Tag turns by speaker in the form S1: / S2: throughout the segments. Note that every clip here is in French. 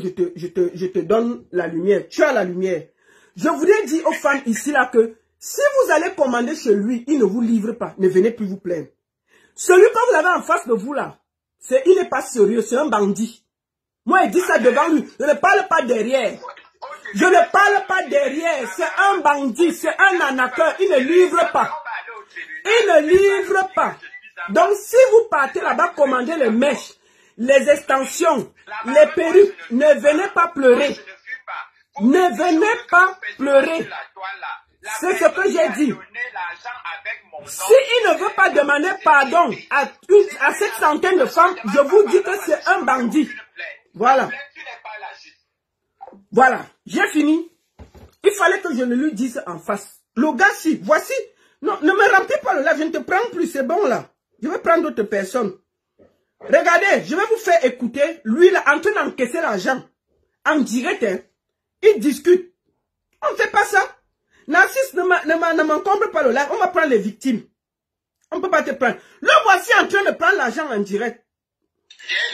S1: que je te donne la lumière. Tu as la lumière. Je voudrais dire aux femmes ici là que si vous allez commander chez lui, il ne vous livre pas. Ne venez plus vous plaindre. Celui que vous avez en face de vous là, il n'est pas sérieux, c'est un bandit. Moi, il dit ça devant lui. Je ne parle pas derrière. Je ne parle pas derrière. C'est un bandit, c'est un arnaqueur. Il ne livre pas. Il ne livre pas. Donc, si vous partez là-bas commander les mèches, les extensions, les perruques, ne venez pas pleurer. Ne venez pas pleurer. C'est ce que j'ai dit. S'il ne veut pas demander pardon à cette centaine de femmes, je vous dis que c'est un bandit. Voilà. Voilà. J'ai fini. Il fallait que je le lui dise en face. Le gars, si, voici. Non, ne me remplis pas le live, je ne te prends plus, c'est bon là. Je vais prendre d'autres personnes. Regardez, je vais vous faire écouter. Lui là, en train d'encaisser l'argent. En direct, hein. Il discute. On ne fait pas ça. Narcisse, ne m'encombre pas le live. On va prendre les victimes. On ne peut pas te prendre. Le voici en train de prendre l'argent en direct.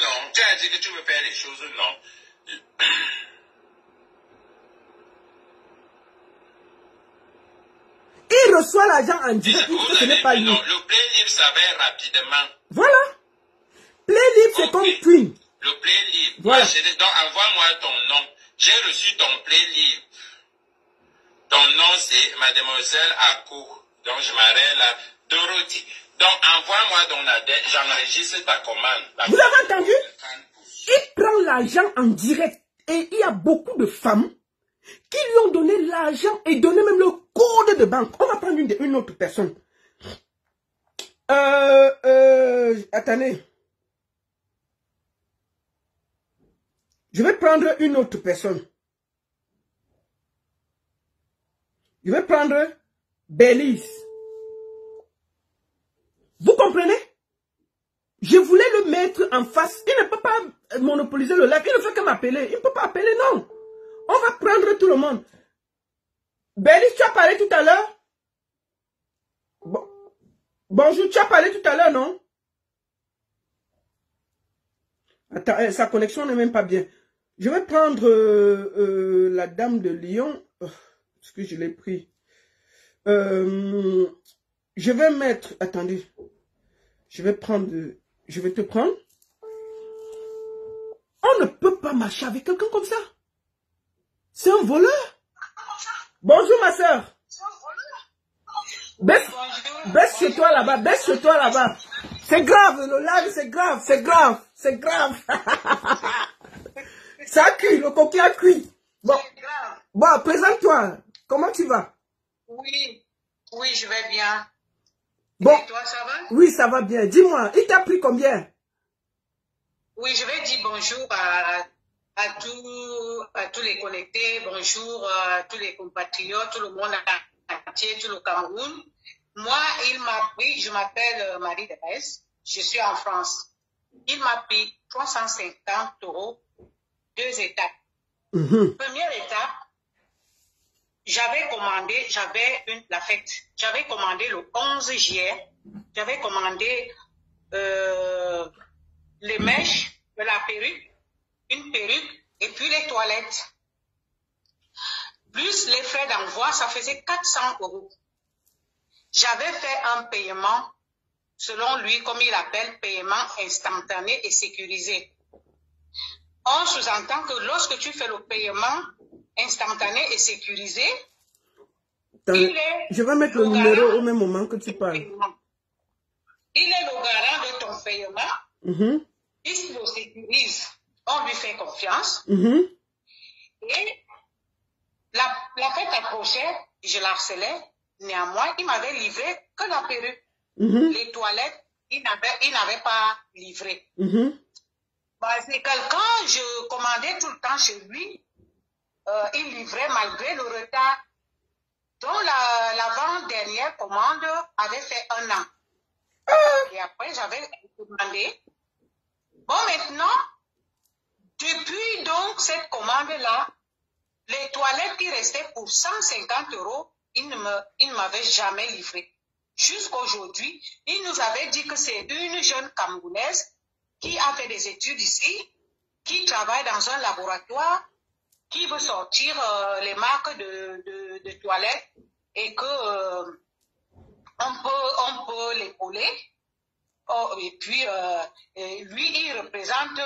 S2: Non, tu as dit que tu veux faire les choses, non.
S1: Il reçoit l'argent en direct. Ce n'est pas lui.
S2: Non, le Playlib s'avère rapidement.
S1: Voilà. Playlib, c'est comme Queen.
S2: Le Playlib.
S1: Voilà.
S2: Donc, envoie-moi ton nom. J'ai reçu ton Playlib. Ton nom, c'est Mademoiselle Akou. Donc, je m'arrête là. Dorothy. Donc, envoie-moi ton adresse. J'enregistre ta commande.
S1: Vous avez entendu? Il prend l'argent en direct. Et il y a beaucoup de femmes qui lui ont donné l'argent et donné même le code de banque. On va prendre une autre personne. Attendez. Je vais prendre une autre personne. Je vais prendre Belize. Vous comprenez? Je voulais le mettre en face. Il ne peut pas monopoliser le live. Il ne fait que m'appeler. Il ne peut pas appeler, non. On va prendre tout le monde. Belize, tu as parlé tout à l'heure? Bonjour, tu as parlé tout à l'heure, non? Attends, sa connexion n'est même pas bien. Je vais prendre la dame de Lyon. Est-ce que je l'ai pris? Je vais mettre... Attendez. Je vais te prendre. On ne peut pas marcher avec quelqu'un comme ça. C'est un voleur. Bonjour ma soeur. Baisse chez toi là-bas. Baisse chez toi là-bas. C'est grave. Le live, c'est grave. C'est grave. C'est grave. Ça a cuit. Le coquille a cuit. Bon, présente-toi. Comment tu vas?
S3: Oui, je vais bien.
S1: Bon.
S3: Et toi, ça va?
S1: Oui, ça va bien. Dis-moi, il t'a pris combien?
S3: Oui, je vais dire bonjour à tous les connectés, bonjour à tous les compatriotes, tout le monde entier, tout le Cameroun. Moi, il m'a pris, je m'appelle Marie-Thérèse, je suis en France. Il m'a pris 350 €, 2 étapes. Première étape, j'avais commandé, la fête, j'avais commandé le 11 juillet, j'avais commandé les mèches, de la perruque, une perruque et puis les toilettes. Plus les frais d'envoi, ça faisait 400 €. J'avais fait un paiement, selon lui, comme il appelle, paiement instantané et sécurisé. On sous-entend que lorsque tu fais le paiement instantané et sécurisé,
S1: je vais mettre le numéro au même moment que tu parles.
S3: Il est le garant de ton paiement. Il se le sécurise. On lui fait confiance. Et la fête approchait, je l'harcelais. Néanmoins, il m'avait livré que la perruque. Les toilettes, il n'avait pas livré. C'est quelqu'un, je commandais tout le temps chez lui. Il livrait malgré le retard. Donc, l'avant-dernière commande avait fait 1 an. Et après, j'avais demandé. Bon, maintenant, depuis donc cette commande-là, les toilettes qui restaient pour 150 €, il ne m'avait jamais livré. Jusqu'aujourd'hui, il nous avait dit que c'est une jeune Camerounaise qui a fait des études ici, qui travaille dans un laboratoire, qui veut sortir les marques de toilettes et que on peut l'épauler. Oh, et puis, lui, il représente,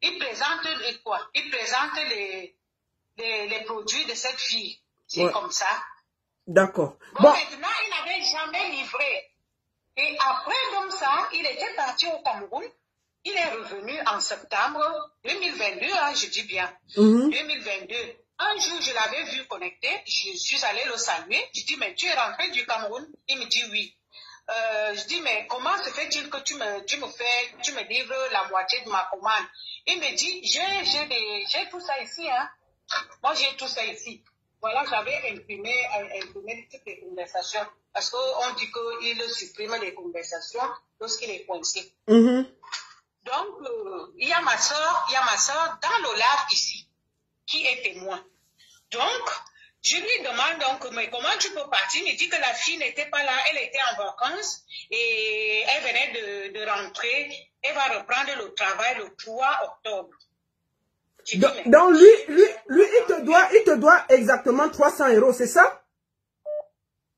S3: il présente quoi? Il présente les produits de cette fille. C'est ouais. Comme ça.
S1: D'accord.
S3: Bon, maintenant, il n'avait jamais livré. Et après, comme ça, il était parti au Cameroun. Il est revenu en septembre 2022, hein, je dis bien. 2022. Un jour, je l'avais vu connecté. Je suis allée le saluer. Je dis, mais tu es rentré du Cameroun? Il me dit oui. Je dis, mais comment se fait-il que tu me livres la moitié de ma commande? Il me dit, j'ai tout ça ici, hein. Moi, j'ai tout ça ici. Voilà, j'avais imprimé toutes les conversations. Parce qu'on dit qu'il supprime les conversations lorsqu'il est coincé. Donc, il y a ma soeur dans l'OLAF ici, qui est témoin. Donc, je lui demande donc, mais comment tu peux partir? Il me dit que la fille n'était pas là, elle était en vacances et elle venait de rentrer. Elle va reprendre le travail le 3 octobre.
S1: Donc, lui, il te doit exactement 300 €, c'est ça?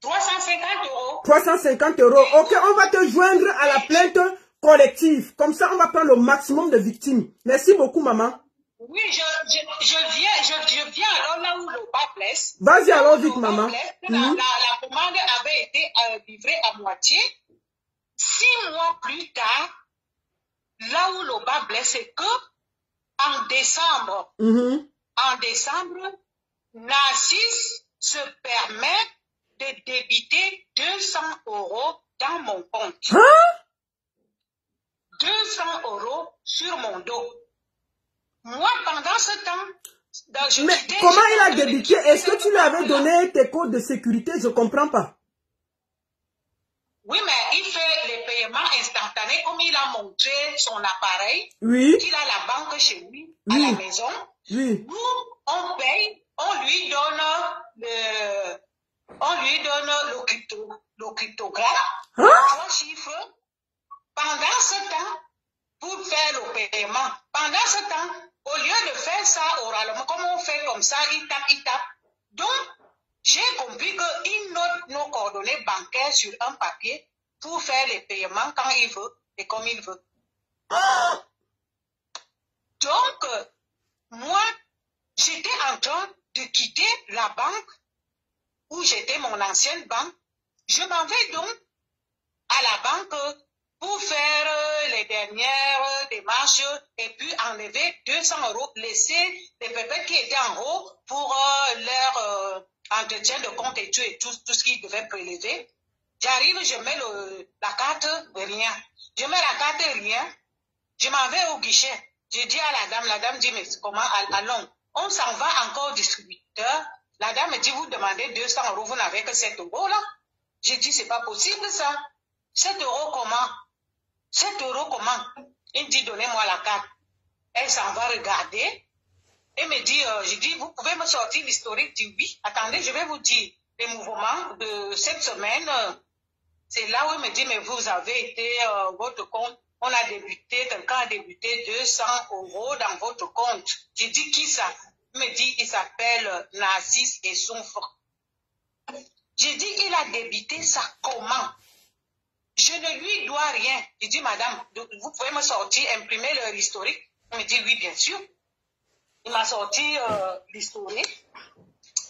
S3: 350 €.
S1: 350 €. Ok, on va te joindre à la plainte collective. Comme ça, on va prendre le maximum de victimes. Merci beaucoup, maman.
S3: Oui, je viens alors là où le bas blesse.
S1: Vas-y alors vite, maman.
S3: La commande avait été livrée à moitié. 6 mois plus tard, là où le bas blesse, c'est que en décembre, Narcisse se permet de débiter 200 € dans mon compte.
S1: Hein?
S3: 200 € sur mon dos. Moi, pendant ce temps...
S1: Mais comment il a débité? Est-ce que tu lui avais donné tes codes de sécurité? Je ne comprends pas.
S3: Oui, mais il fait les paiements instantanés comme il a montré son appareil.
S1: Oui.
S3: Il a la banque chez lui, à la maison.
S1: Oui.
S3: Nous, on paye, on lui donne le cryptographe, 3 chiffres. Pendant ce temps, pour faire le paiement, pendant ce temps, au lieu de faire ça oralement, comme on fait comme ça, il tape. Donc, j'ai compris qu'il note nos coordonnées bancaires sur un papier pour faire les paiements quand il veut et comme il veut. Donc, moi, j'étais en train de quitter la banque où j'étais mon ancienne banque. Je m'en vais donc à la banque pour faire les dernières démarches et puis enlever 200 € laisser les pépettes qui étaient en haut pour leur entretien de compte et tout ce qu'ils devaient prélever. J'arrive, je mets la carte, rien. Je mets la carte, rien. Je m'en vais au guichet. Je dis à la dame dit, mais comment, allons. On s'en va encore au distributeur. La dame me dit, vous demandez 200 €, vous n'avez que 7 € là. J'ai dit, c'est pas possible ça. 7 € comment? 7 € comment? Il me dit, donnez-moi la carte. Elle s'en va regarder. Elle me dit, je dis, vous pouvez me sortir l'historique? Je dis, oui. Attendez, je vais vous dire les mouvements de cette semaine. C'est là où elle me dit, mais vous avez été, votre compte, on a débuté, quelqu'un a débuté 200 € dans votre compte. Je dis, qui ça? Il me dit, il s'appelle Narcisse et son frère. J'ai dit, il a débité ça comment? Je ne lui dois rien. Je dis, madame, vous pouvez me sortir, imprimer leur historique? Il me dit, oui, bien sûr. Il m'a sorti l'historique.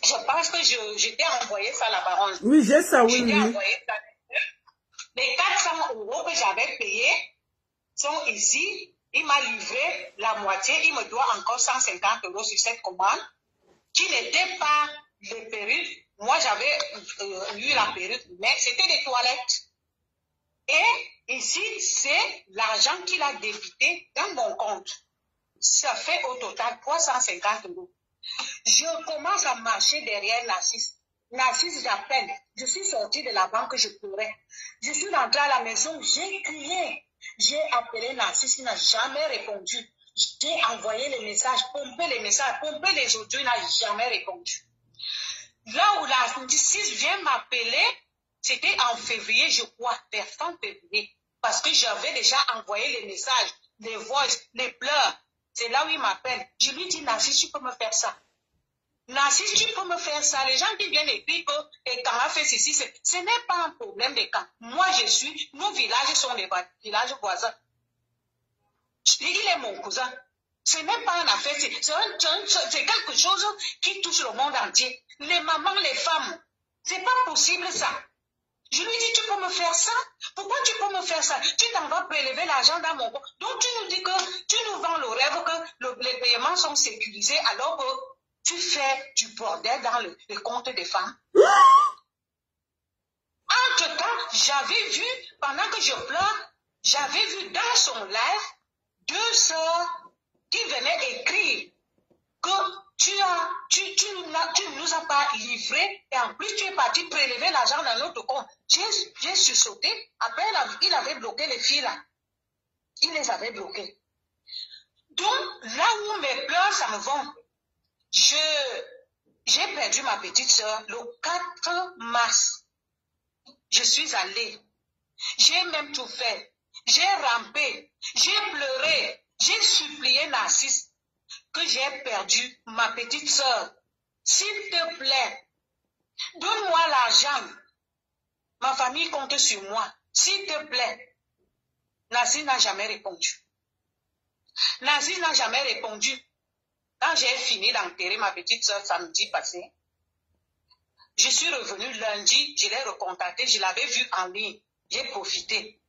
S3: Je pense que j'étais envoyé ça à la baronne.
S1: Oui, j'ai ça, oui.
S3: J'étais envoyé ça. Les 400 € que j'avais payés sont ici. Il m'a livré la moitié. Il me doit encore 150 € sur cette commande, qui n'était pas les perruques. Moi, j'avais eu la perruque, mais c'était des toilettes. Et ici, c'est l'argent qu'il a débité dans mon compte. Ça fait au total 350 €. Je commence à marcher derrière Narcisse. Narcisse, j'appelle. Je suis sortie de la banque, je pleurais. Je suis rentrée à la maison, j'ai crié. J'ai appelé Narcisse, il n'a jamais répondu. J'ai envoyé les messages, pompé les messages, pompé les audios, il n'a jamais répondu. Là où Narcisse vient m'appeler, c'était en février, je crois, vers fin février. Parce que j'avais déjà envoyé les messages. les voices, les pleurs. C'est là où il m'appelle. Je lui dis, Narcisse, tu peux me faire ça. Narcisse, tu peux me faire ça. Les gens qui viennent écrire que quand a fait ceci, ce n'est pas un problème de camp. Moi, nos villages sont des villages voisins. Il est mon cousin. Ce n'est pas une affaire, c'est quelque chose qui touche le monde entier. Les mamans, les femmes. C'est pas possible ça. Je lui dis, tu peux me faire ça? Pourquoi tu peux me faire ça? Tu t'en vas prélever l'argent dans mon compte. Donc tu nous dis que tu nous vends le rêve que les paiements sont sécurisés alors que tu fais du bordel dans le compte des femmes. Entre-temps, j'avais vu, pendant que je pleure, j'avais vu dans son live 2 sœurs qui venaient écrire que tu ne nous as pas livré et en plus tu es parti prélever l'argent dans notre compte. J'ai sursauté. Après, il avait bloqué les filles là. Il les avait bloquées. Donc, là où mes pleurs, ça me vont. J'ai perdu ma petite soeur le 4 mars. Je suis allée. J'ai même tout fait. J'ai rampé. J'ai pleuré. J'ai supplié Narcisse que j'ai perdu ma petite soeur. S'il te plaît, donne-moi l'argent. Ma famille compte sur moi. S'il te plaît. Narcisse n'a jamais répondu. Narcisse n'a jamais répondu. Quand j'ai fini d'enterrer ma petite soeur samedi passé, je suis revenue lundi, je l'ai recontacté, je l'avais vu en ligne. J'ai profité.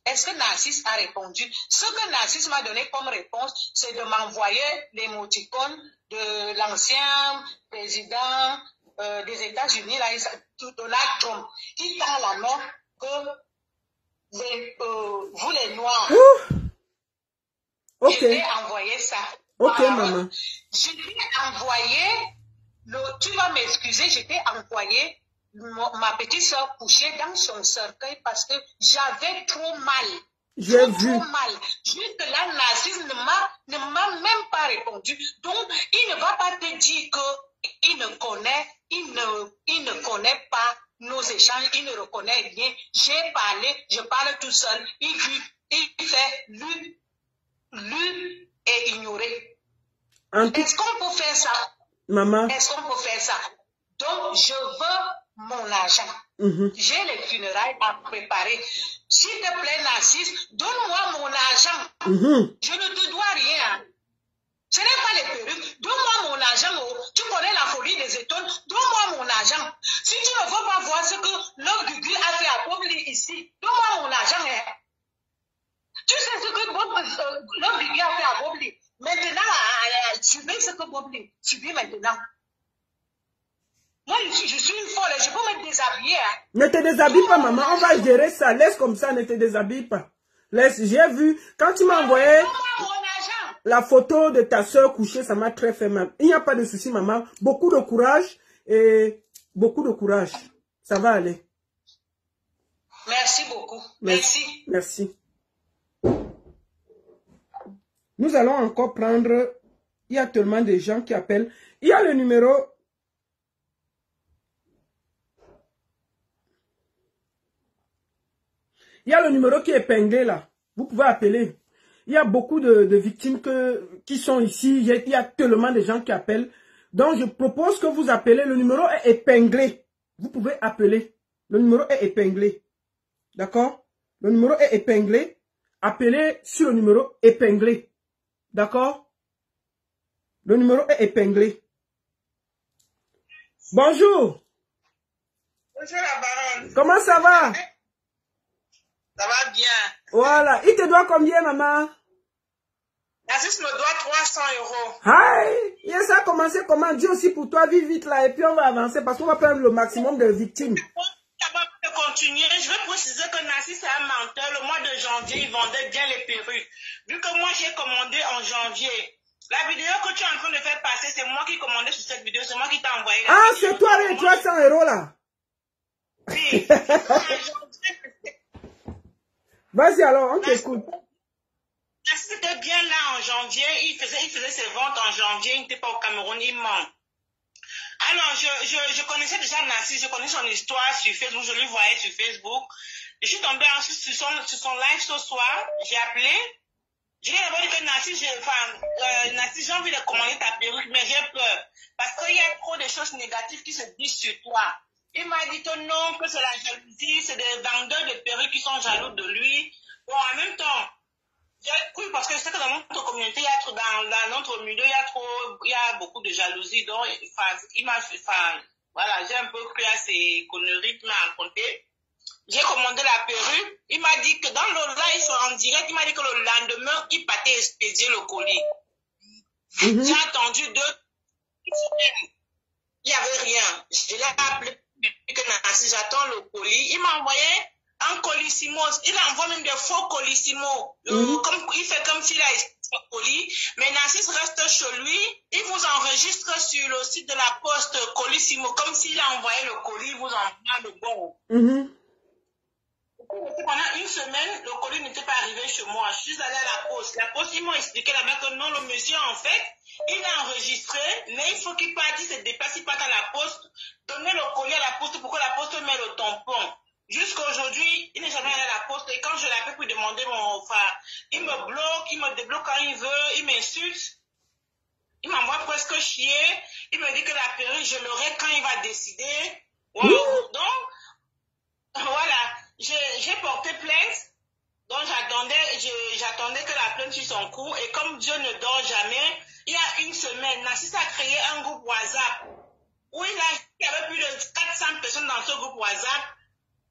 S3: Est-ce que Narcisse a répondu? Ce que Narcisse m'a donné comme réponse, c'est de m'envoyer l'émoticône de l'ancien président des États-Unis, Donald Trump, qui tend la main que vous les Noirs.
S1: Ok.
S3: Je vais envoyer ça.
S1: Ok, maman.
S3: Je lui ai envoyé, tu vas m'excuser, je t'ai envoyé ma petite soeur couchée dans son cercueil parce que j'avais trop mal.
S1: J'ai vu.
S3: Trop mal. Juste là, Narcisse ne m'a même pas répondu. Donc, il ne va pas te dire qu'il ne connaît pas nos échanges, il ne reconnaît rien. J'ai parlé, je parle tout seul. Il fait lu et ignorer. Est-ce qu'on peut faire ça?
S1: Maman.
S3: Est-ce qu'on peut faire ça? Donc, je veux mon argent. J'ai les funérailles à préparer. S'il te plaît, Narcisse, donne-moi mon argent. Je ne te dois rien. Ce n'est pas les perruques. Donne-moi mon argent. Tu connais la folie des étoiles. Donne-moi mon argent. Si tu ne veux pas voir ce que l'homme Gugu a fait à Bobli ici, donne-moi mon argent. Hein. Tu sais ce que l'homme Gugu a fait à Bobli. Maintenant, subis ce que Bobli subit maintenant. Moi, je suis une folle, je peux me déshabiller. Hein.
S1: Ne te déshabille pas, maman, on va gérer ça. Laisse comme ça, ne te déshabille pas. Laisse, j'ai vu, quand tu m'as envoyé la photo de ta soeur couchée, ça m'a très fait mal. Il n'y a pas de souci, maman. Beaucoup de courage et beaucoup de courage. Ça va aller.
S3: Merci beaucoup. Merci.
S1: Merci. Nous allons encore prendre, il y a tellement de gens qui appellent. Il y a le numéro... Il y a le numéro qui est épinglé là. Vous pouvez appeler. Il y a beaucoup de victimes qui sont ici. Il y a tellement de gens qui appellent. Donc, je propose que vous appelez. Le numéro est épinglé. Vous pouvez appeler. Le numéro est épinglé. D'accord? Le numéro est épinglé. Appelez sur le numéro épinglé. D'accord? Le numéro est épinglé. Bonjour.
S4: Bonjour la baronne.
S1: Comment ça va?
S4: Ça va bien.
S1: Voilà. Il te doit combien, maman?
S4: Narcisse me doit 300 €.
S1: Aïe! Ça a commencé comment? Dis aussi pour toi, vive vite là. Et puis on va avancer parce qu'on va prendre le maximum de victimes.
S4: Avant de continuer, je veux préciser que Narcisse est un menteur. Le mois de janvier, il vendait bien les perruques. Vu que moi, j'ai commandé en janvier. La vidéo que tu es en train de faire passer, c'est moi qui commandais sur cette vidéo. C'est moi qui t'ai envoyé la vidéo.
S1: C'est toi les 300 € là?
S4: Oui.
S1: Vas-y alors, on t'écoute.
S4: Narcisse était bien là en janvier. Il faisait ses ventes en janvier. Il n'était pas au Cameroun, il ment. Alors, je connaissais déjà Narcisse, je connaissais son histoire sur Facebook, je lui voyais sur Facebook. Je suis tombée ensuite sur son live ce soir, j'ai appelé, Je lui ai d'abord dit que Narcisse, j'ai envie de commander ta perruque, mais j'ai peur. Parce qu'il y a trop de choses négatives qui se disent sur toi. Il m'a dit que non, que c'est la jalousie, c'est des vendeurs de perruques qui sont jaloux de lui. Bon, en même temps, j'ai cru parce que je sais que dans notre communauté, dans notre milieu, il y a beaucoup de jalousie. Donc, voilà, j'ai un peu cru à ces conneries qu'il m'a racontées. J'ai commandé la perruque. Il m'a dit que dans le live en direct, il m'a dit que le lendemain, il partait expédier le colis. J'ai attendu 2 semaines. Il n'y avait rien. Je l'ai appelé que Narcisse, j'attends le colis. Il m'a envoyé un colissimo. Il envoie même des faux colissimo. Il fait comme s'il a expédié le colis. Mais Narcisse reste chez lui. Il vous enregistre sur le site de la poste colissimo. Comme s'il a envoyé le colis, il vous envoie le bon. Pendant une semaine, le colis n'était pas arrivé chez moi. Je suis allée à la poste. La poste, ils m'ont expliqué là-bas que non, le monsieur, en fait, il a enregistré, mais il faut qu'il parte, il se déplace, il parte à la poste, donner le colis à la poste pour que la poste mette le tampon. Jusqu'à aujourd'hui, il n'est jamais allé à la poste. Et quand je l'appelle pour demander mon frère, il me bloque, il me débloque quand il veut, il m'insulte. Il m'envoie presque chier. Il me dit que la perruque, je l'aurai quand il va décider. Wow. Donc, voilà. J'ai porté plainte, donc j'attendais que la plainte suive son cours, et comme Dieu ne dort jamais, il y a une semaine, Narcisse a créé un groupe WhatsApp, où il y avait plus de 400 personnes dans ce groupe WhatsApp,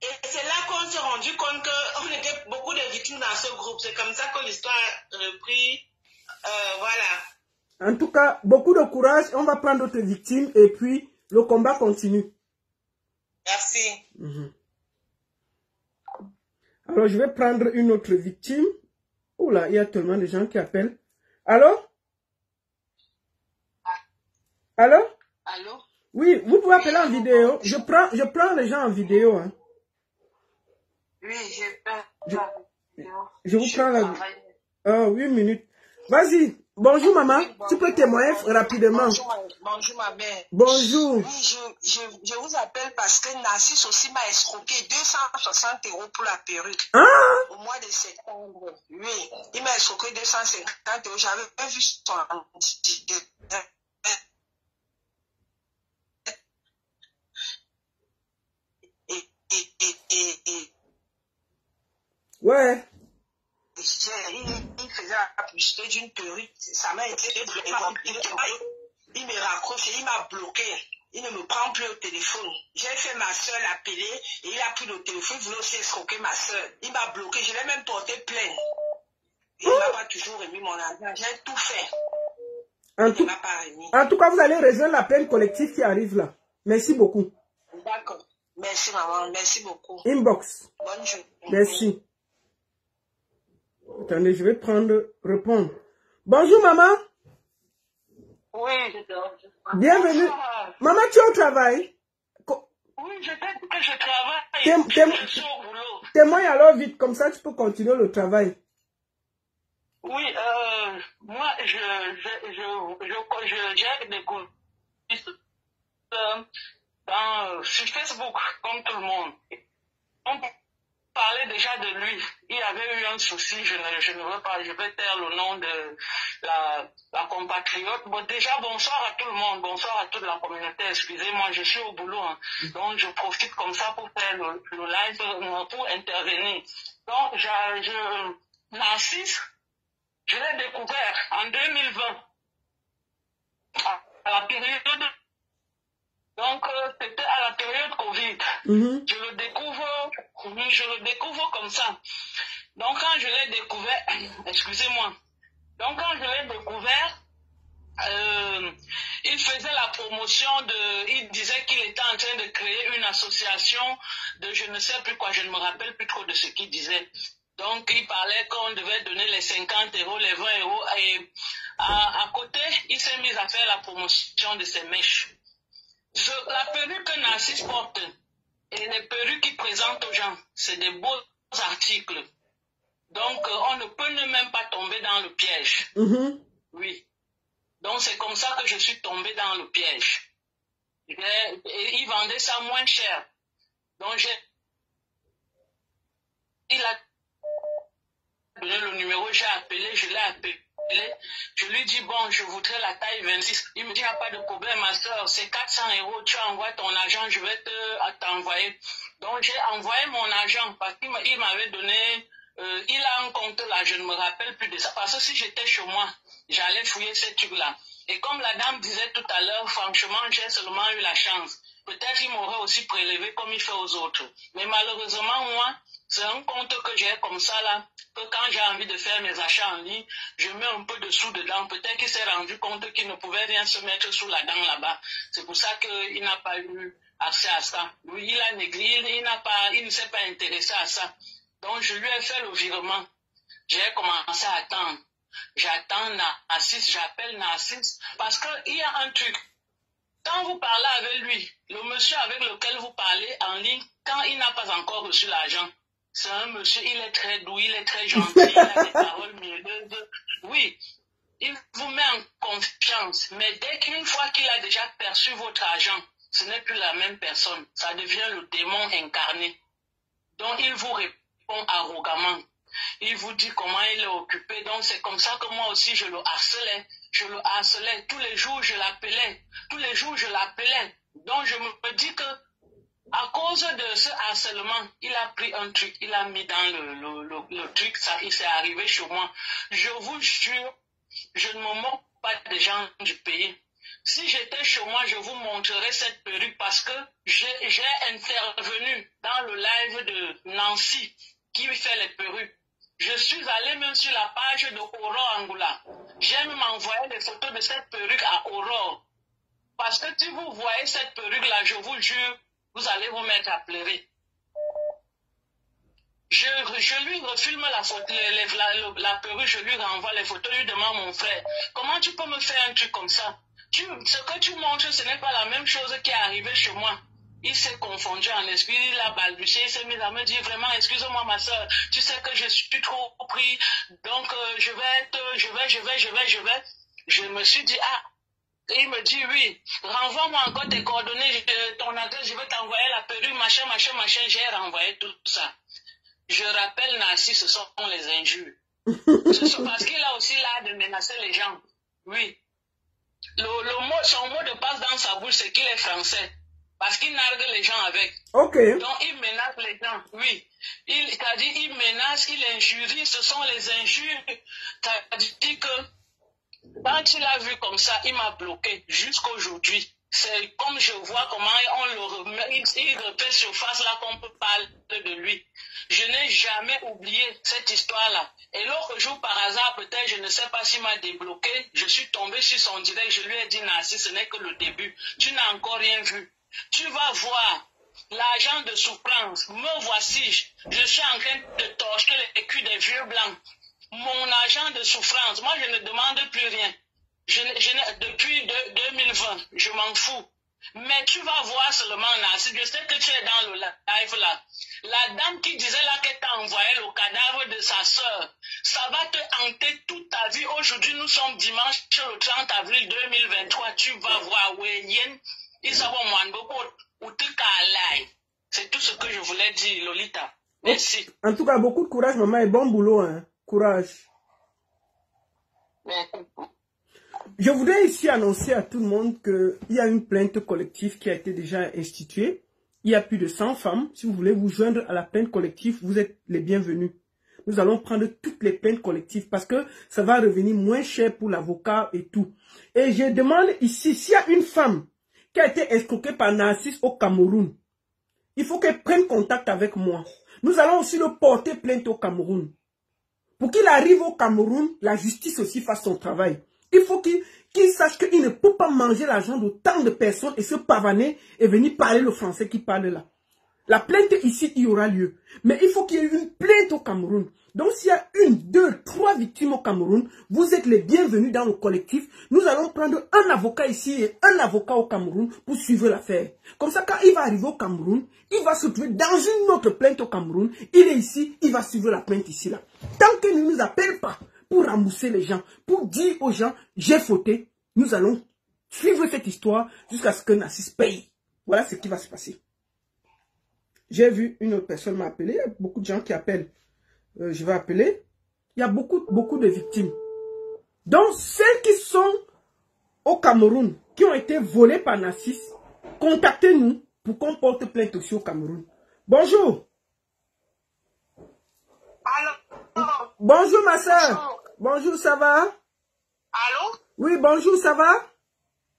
S4: et c'est là qu'on s'est rendu compte qu'on était beaucoup de victimes dans ce groupe. C'est comme ça que l'histoire a repris, voilà.
S1: En tout cas, beaucoup de courage, on va prendre d'autres victimes, et puis le combat continue.
S4: Merci.
S1: Alors, je vais prendre une autre victime. Oh là, il y a tellement de gens qui appellent. Allô? Allô?
S4: Allô?
S1: Oui, vous pouvez appeler en vidéo. Je prends les gens en vidéo. Hein.
S4: Oui, j'ai peur.
S1: Je vous prends la... Oh, 8 minutes. Vas-y. Bonjour, maman. Oui, tu peux témoigner rapidement.
S4: Bonjour, ma mère.
S1: Bonjour.
S4: Oui, je vous appelle parce que Narcisse aussi m'a escroqué 260 € pour la perruque.
S1: Ah!
S4: Au mois de septembre. Oui, il m'a escroqué 250 €. J'avais vu son...
S1: Ouais.
S4: Il faisait la publicité d'une perruque. Ça m'a été il me raccroche et il m'a bloqué. Il ne me prend plus au téléphone. J'ai fait ma soeur l'appeler et il a pris le téléphone. Il voulait aussi escroquer ma soeur. Il m'a bloqué. Je l'ai même porté plainte. Il ne m'a pas toujours remis mon argent. J'ai tout fait.
S1: En tout cas, vous allez rejoindre la plainte collective qui arrive là. Merci beaucoup.
S4: D'accord. Merci, maman. Merci beaucoup.
S1: Inbox.
S4: Bonne journée.
S1: Merci. Attendez, je vais répondre. Bonjour, maman.
S4: Oui, je dors.
S1: Bienvenue. Maman, tu es au travail?
S4: Oui, je sais que je travaille. Je suis au boulot.
S1: Témoigne alors vite, comme ça tu peux continuer le travail.
S4: Oui, moi, j'ai découvert sur Facebook, comme tout le monde. On parlait déjà de lui. Il avait eu un souci, je ne veux pas, je vais taire le nom de la compatriote. Bon, déjà, bonsoir à tout le monde, bonsoir à toute la communauté. Excusez-moi, je suis au boulot, hein. Donc je profite comme ça pour faire le live, pour intervenir. Donc, Narcisse, je l'ai découvert en 2020, à la période. Donc, c'était à la période Covid. Je le découvre comme ça. Donc, quand je l'ai découvert, excusez-moi. Donc, quand je l'ai découvert, il faisait la promotion il disait qu'il était en train de créer une association de je ne sais plus quoi, je ne me rappelle plus trop de ce qu'il disait. Donc, il parlait qu'on devait donner les 50 €, les 20 €, et à côté, il s'est mis à faire la promotion de ses mèches. La perruque que Narcisse porte et les perruques qu'il présente aux gens, c'est des beaux articles. Donc, on ne peut même pas tomber dans le piège. Oui. Donc, c'est comme ça que je suis tombée dans le piège. Et il vendait ça moins cher. Donc, il a donné le numéro, j'ai appelé, je l'ai appelé. Je lui dis, bon, je voudrais la taille 26. Il me dit, il n'y a pas de problème, ma soeur, c'est 400 €, tu envoies ton argent, je vais t'envoyer. Donc, j'ai envoyé mon argent parce qu'il m'avait donné, il a un compte là, je ne me rappelle plus de ça. Parce que si j'étais chez moi, j'allais fouiller ces trucs-là. Et comme la dame disait tout à l'heure, franchement, j'ai seulement eu la chance. Peut-être qu'il m'aurait aussi prélevé comme il fait aux autres. Mais malheureusement, moi, c'est un compte que j'ai comme ça là, que quand j'ai envie de faire mes achats en ligne, je mets un peu de sous dedans. Peut-être qu'il s'est rendu compte qu'il ne pouvait rien se mettre sous la dent là-bas. C'est pour ça qu'il n'a pas eu accès à ça. Lui, il a négligé, il ne s'est pas intéressé à ça. Donc, je lui ai fait le virement. J'ai commencé à attendre. J'attends Narcisse, j'appelle Narcisse, parce qu'il y a un truc. Quand vous parlez avec lui, le monsieur avec lequel vous parlez en ligne, quand il n'a pas encore reçu l'argent, c'est un monsieur, il est très doux, il est très gentil, il a des paroles mielleuses. Oui, il vous met en confiance, mais dès qu'une fois qu'il a déjà perçu votre argent, ce n'est plus la même personne, ça devient le démon incarné. Donc il vous répond arrogamment. Il vous dit comment il est occupé. Donc c'est comme ça que moi aussi je le harcelais. Je le harcelais. Tous les jours je l'appelais. Tous les jours je l'appelais. Donc je me dis que à cause de ce harcèlement, il a pris un truc, il a mis dans le truc, ça, il s'est arrivé chez moi. Je vous jure, je ne me moque pas des gens du pays. Si j'étais chez moi, je vous montrerais cette perruque parce que j'ai intervenu dans le live de Nancy qui fait les perruques. Je suis allée même sur la page de Aurore Angoula. J'ai même envoyé des photos de cette perruque à Aurore. Parce que si vous voyez cette perruque-là, je vous jure, vous allez vous mettre à pleurer. Je lui refilme la photo, la perruque, je lui renvoie les photos, je lui demande mon frère, comment tu peux me faire un truc comme ça? Ce que tu montres, ce n'est pas la même chose qui est arrivé chez moi. Il s'est confondu en esprit, il a balbutié, il s'est mis à me dire vraiment, excuse-moi ma soeur, tu sais que je suis trop pris, donc je vais. Je me suis dit, ah, il me dit oui, renvoie-moi encore tes coordonnées, ton adresse, je vais t'envoyer la perruque, machin, j'ai renvoyé tout ça. Je rappelle Narcisse, ce sont les injures. Parce qu'il a aussi l'art de menacer les gens. Oui. Son mot de passe dans sa bouche, c'est qu'il est français. Parce qu'il nargue les gens avec.
S1: Ok.
S4: Donc il menace les gens, oui. C'est-à-dire il menace, il injurie, ce sont les injures. C'est-à-dire que quand il a vu comme ça, il m'a bloqué jusqu'aujourd'hui. C'est comme je vois comment on le remet, il refait surface là qu'on peut parler de lui. Je n'ai jamais oublié cette histoire-là. Et l'autre jour, par hasard, peut-être, je ne sais pas s'il m'a débloqué, je suis tombé sur son direct, je lui ai dit, Narcisse, ce n'est que le début. Tu n'as encore rien vu. Tu vas voir l'argent de souffrance. Me voici. Je suis en train de torcher les culs des vieux blancs. Mon argent de souffrance, moi, je ne demande plus rien. Depuis 2020, je m'en fous. Mais tu vas voir seulement, Narcisse, je sais que tu es dans le live là. La dame qui disait là qu'elle t'a envoyé le cadavre de sa soeur, ça va te hanter toute ta vie. Aujourd'hui, nous sommes dimanche, le 30 avril 2023. Tu vas voir, c'est tout ce que je voulais dire, Lolita. Merci.
S1: En tout cas, beaucoup de courage, maman, et bon boulot, hein. Courage.
S4: Merci.
S1: Je voudrais ici annoncer à tout le monde qu'il y a une plainte collective qui a été déjà instituée. Il y a plus de 100 femmes. Si vous voulez vous joindre à la plainte collective, vous êtes les bienvenus. Nous allons prendre toutes les plaintes collectives parce que ça va revenir moins cher pour l'avocat et tout. Et je demande ici, s'il y a une femme qui a été escroquée par Narcisse au Cameroun, il faut qu'elle prenne contact avec moi. Nous allons aussi le porter plainte au Cameroun. Pour qu'il arrive au Cameroun, la justice aussi fasse son travail. Il faut qu'il sache qu'il ne peut pas manger l'argent de tant de personnes et se pavaner et venir parler le français qu'il parle là. La plainte ici, il y aura lieu. Mais il faut qu'il y ait une plainte au Cameroun. Donc s'il y a 1, 2, 3 victimes au Cameroun, vous êtes les bienvenus dans le collectif. Nous allons prendre un avocat ici et un avocat au Cameroun pour suivre l'affaire. Comme ça, quand il va arriver au Cameroun, il va se trouver dans une autre plainte au Cameroun. Il est ici, il va suivre la plainte ici là. Tant qu'il ne nous appelle pas pour rembourser les gens, pour dire aux gens, j'ai fauté, nous allons suivre cette histoire jusqu'à ce que Narcisse paye. Voilà ce qui va se passer. J'ai vu une autre personne m'appeler, il y a beaucoup de gens qui appellent. Je vais appeler. Il y a beaucoup de victimes. Donc, celles qui sont au Cameroun, qui ont été volées par Narcisse, contactez-nous pour qu'on porte plainte aussi au Cameroun. Bonjour.
S4: Allô?
S1: Bonjour, ma soeur. Bonjour, ça va?
S4: Allô?
S1: Oui, bonjour, ça va?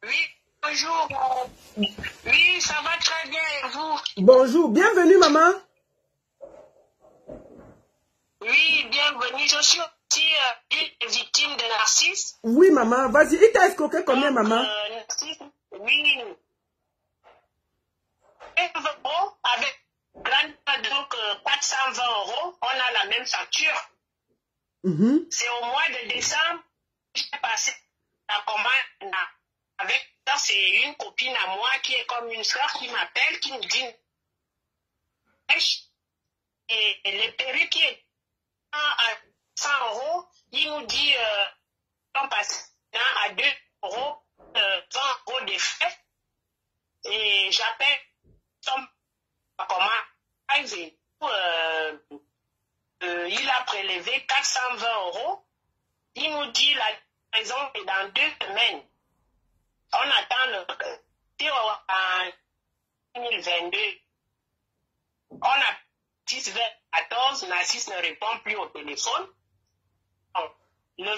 S4: Oui, bonjour. Oui, ça va très bien et vous?
S1: Bonjour, bienvenue, maman.
S4: Oui, bienvenue. Je suis aussi une victime de Narcisse.
S1: Oui, maman, vas-y. Il t'a escroqué combien, maman?
S4: Narcisse, oui. 20 € avec donc 420 €. On a la même facture. C'est au mois de décembre que j'ai passé la commande avec. C'est une copine à moi qui est comme une soeur qui m'appelle, qui me dit et les perruques qui est à 100 €, il nous dit on passe à 2 €, 20 € de frais. Et j'appelle comment il a prélevé 420 €. Il nous dit la raison est dans 2 semaines. On attend le en 2022. On a 6 vers 14, Narcisse ne répond plus au téléphone. Le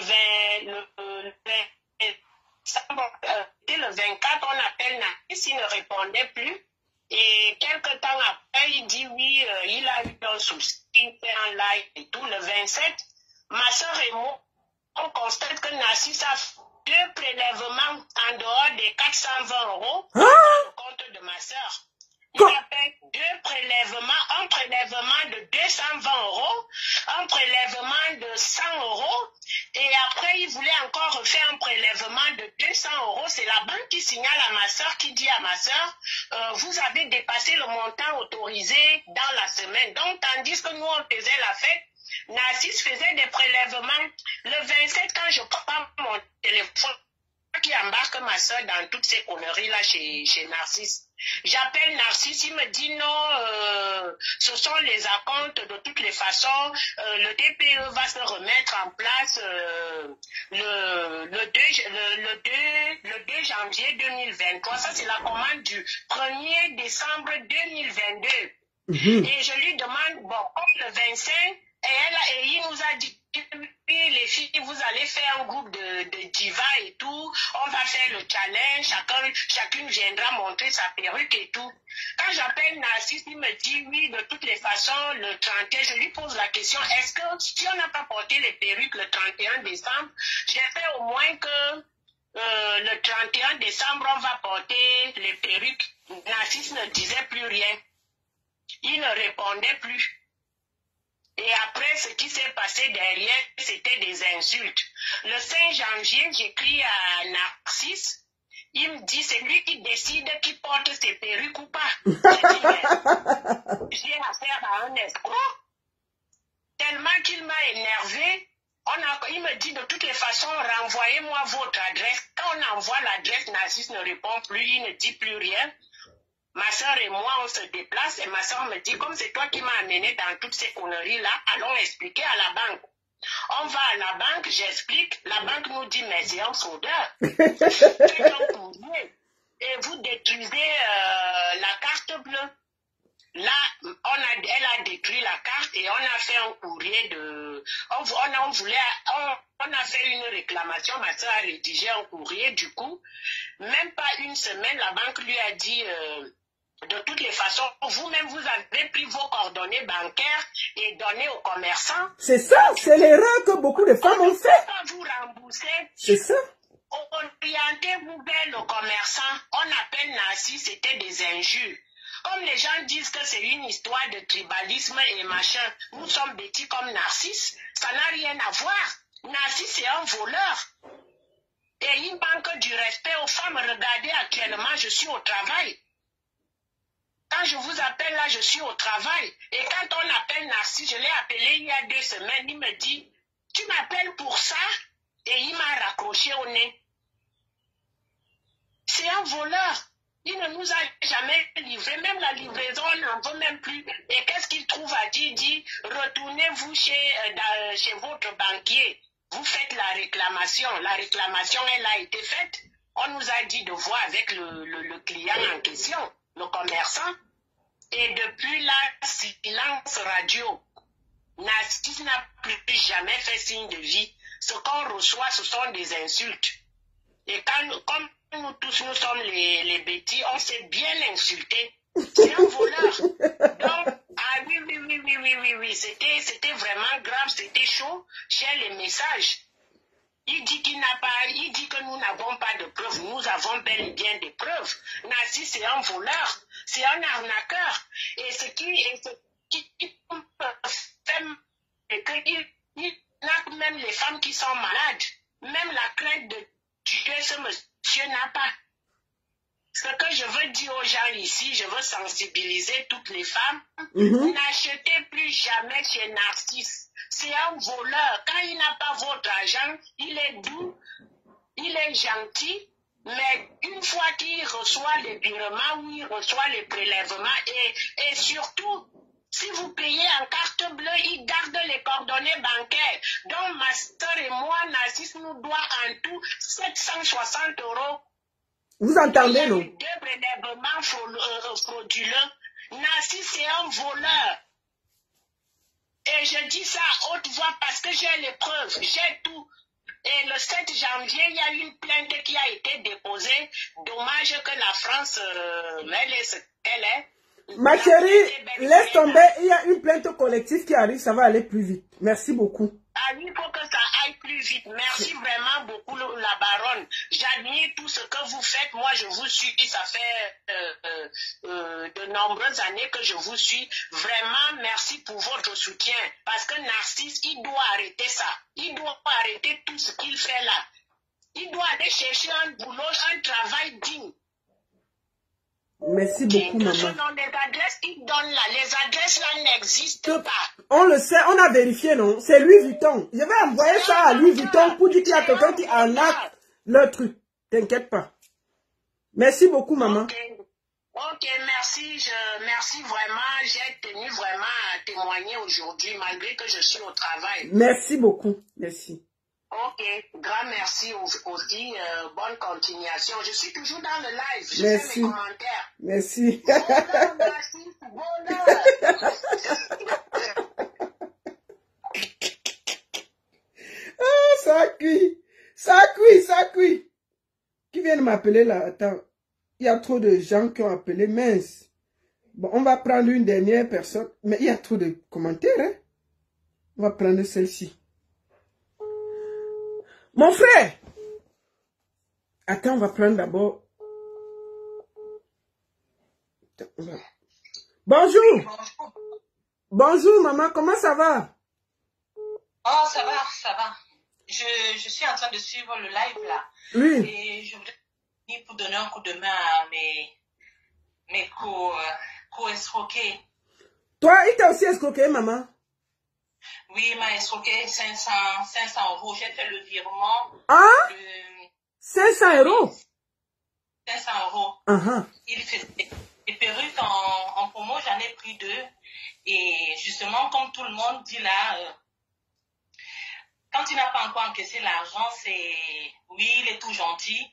S4: 24, on appelle Narcisse, il ne répondait plus. Et quelques temps après, il dit oui, il a eu un souci, il fait un live et tout. Le 27, ma soeur et moi, on constate que Narcisse a fait 2 prélèvements en dehors des 420 € dans le compte de ma soeur. Il a fait 2 prélèvements, un prélèvement de 220 €, un prélèvement de 100 €, et après il voulait encore refaire un prélèvement de 200 €. C'est la banque qui signale à ma soeur, qui dit à ma soeur, vous avez dépassé le montant autorisé dans la semaine. Donc, tandis que nous, on faisait la fête, Narcisse faisait des prélèvements. Le 27, quand je prends mon téléphone, qui embarque ma soeur dans toutes ces conneries-là chez Narcisse. J'appelle Narcisse, il me dit non, ce sont les acomptes de toutes les façons. Le DPE va se remettre en place le 2 janvier 2023. Ça, c'est la commande du 1er décembre 2022. Et je lui demande, bon, comme le 25, et il nous a dit, les filles, vous allez faire un groupe de diva et tout, on va faire le challenge, chacune viendra montrer sa perruque et tout. Quand j'appelle Narcisse, il me dit oui, de toutes les façons, le 31, je lui pose la question, est-ce que si on n'a pas porté les perruques le 31 décembre, j'espère au moins que le 31 décembre, on va porter les perruques. Narcisse ne disait plus rien. Il ne répondait plus. Et après, ce qui s'est passé derrière, c'était des insultes. Le 5 janvier, j'écris à Narcisse. Il me dit, c'est lui qui décide qui porte ses perruques ou pas. J'ai dit, j'ai affaire à un escroc. Tellement qu'il m'a énervé. Il me dit, de toutes les façons, renvoyez-moi votre adresse. Quand on envoie l'adresse, Narcisse ne répond plus, il ne dit plus rien. Ma soeur et moi, on se déplace et ma soeur me dit, comme c'est toi qui m'as amené dans toutes ces conneries-là, allons expliquer à la banque. On va à la banque, j'explique, la banque nous dit, mais c'est un fraudeur. Et vous détruisez la carte bleue. Là, elle a détruit la carte et on a fait un courrier de... On a fait une réclamation, ma soeur a rédigé un courrier, du coup, même pas une semaine, la banque lui a dit... de toutes les façons, vous-même, vous avez pris vos coordonnées bancaires et donné aux commerçants.
S1: C'est ça, c'est l'erreur que beaucoup de femmes ont fait.
S4: Quand vous remboursez,
S1: c'est ça.
S4: Orientez-vous vers le commerçant. On appelle Narcisse, c'était des injures. Comme les gens disent que c'est une histoire de tribalisme et machin, nous sommes bêtis comme Narcisse, ça n'a rien à voir. Narcisse, c'est un voleur. Et il manque du respect aux femmes. Regardez, actuellement, je suis au travail. Quand je vous appelle là, je suis au travail. Et quand on appelle Narcisse, je l'ai appelé il y a 2 semaines, il me dit, tu m'appelles pour ça? Et il m'a raccroché au nez. C'est un voleur. Il ne nous a jamais livré, même la livraison, on n'en veut même plus. Et qu'est-ce qu'il trouve à dire? Il dit, retournez-vous chez votre banquier. Vous faites la réclamation. La réclamation, elle a été faite. On nous a dit de voir avec le client en question, le commerçant. Et depuis là, silence radio. Narcisse n'a plus jamais fait signe de vie. Ce qu'on reçoit, ce sont des insultes. Et comme nous tous, nous sommes les bêtis, on s'est bien insulté. C'est un voleur. Donc, ah oui, c'était vraiment grave, c'était chaud chez les messages. Il dit que nous n'avons pas de preuves. Nous avons bel et bien des preuves. Narcisse, c'est un voleur, c'est un arnaqueur. Et ce qui fait, c'est qu'il n'a même les femmes qui sont malades. Même la crainte de tuer ce monsieur n'a pas. Ce que je veux dire aux gens ici, je veux sensibiliser toutes les femmes. N'achetez plus jamais chez Narcisse. C'est un voleur. Quand il n'a pas votre argent, il est doux, il est gentil, mais une fois qu'il reçoit les virements ou il reçoit les prélèvements et surtout, si vous payez en carte bleue, il garde les coordonnées bancaires. Donc ma soeur et moi, Narcisse nous doit en tout 760 €.
S1: Vous entendez, non?
S4: Deux prélèvements frauduleux. Narcisse, c'est un voleur. Et je dis ça à haute voix parce que j'ai les preuves, j'ai tout. Et le 7 janvier, il y a une plainte qui a été déposée. Dommage que la France, elle est ce qu'elle est.
S1: Ma chérie, laisse tomber, il y a une plainte collective qui arrive, ça va aller plus vite. Merci beaucoup.
S4: Ah oui, il faut que ça aille plus vite. Merci vraiment beaucoup, la baronne. J'admire tout ce que vous faites. Moi, je vous suis. Ça fait de nombreuses années que je vous suis. Vraiment, merci pour votre soutien. Parce que Narcisse, il doit arrêter ça. Il doit arrêter tout ce qu'il fait là. Il doit aller chercher un boulot, un travail digne.
S1: Merci beaucoup, maman.
S4: Ce sont des adresses qu'il donne là. Les adresses là n'existent pas.
S1: On le sait, on a vérifié, non? C'est Louis Vuitton. Je vais envoyer ça à Louis Vuitton pour dire qu'il y a quelqu'un qui arnaque le truc. T'inquiète pas. Merci beaucoup, maman.
S4: Ok, merci. Merci vraiment. J'ai tenu vraiment à témoigner aujourd'hui, malgré que je suis au travail.
S1: Merci beaucoup. Merci.
S4: Ok, grand merci aussi. Bonne continuation. Je suis toujours dans le live. Je
S1: Merci.
S4: fais mes commentaires.
S1: Merci.
S4: Bonheur, merci. Bonheur.
S1: Ah, ça cuit. Ça cuit, ça cuit. Qui vient de m'appeler là? Attends. Il y a trop de gens qui ont appelé. Mince. Bon, on va prendre une dernière personne. Mais il y a trop de commentaires, hein? On va prendre celle-ci. Mon frère! Attends, on va prendre d'abord. Bonjour!
S3: Bonjour.
S1: Bonjour, maman, comment ça va?
S3: Oh, ça va, ça va. Je suis en train de suivre le live là.
S1: Oui.
S3: Et je voudrais venir pour donner un coup de main à mes co-escroqués.
S1: Toi, il t'a aussi escroqué, maman?
S3: Oui, il m'a escroqué 500 €. J'ai fait le virement.
S1: Ah? 500 €?
S3: 500 €. Il fait des perruques en promo, j'en ai pris 2. Et justement, comme tout le monde dit là, quand il n'a pas encore encaissé l'argent, c'est... Oui, il est tout gentil.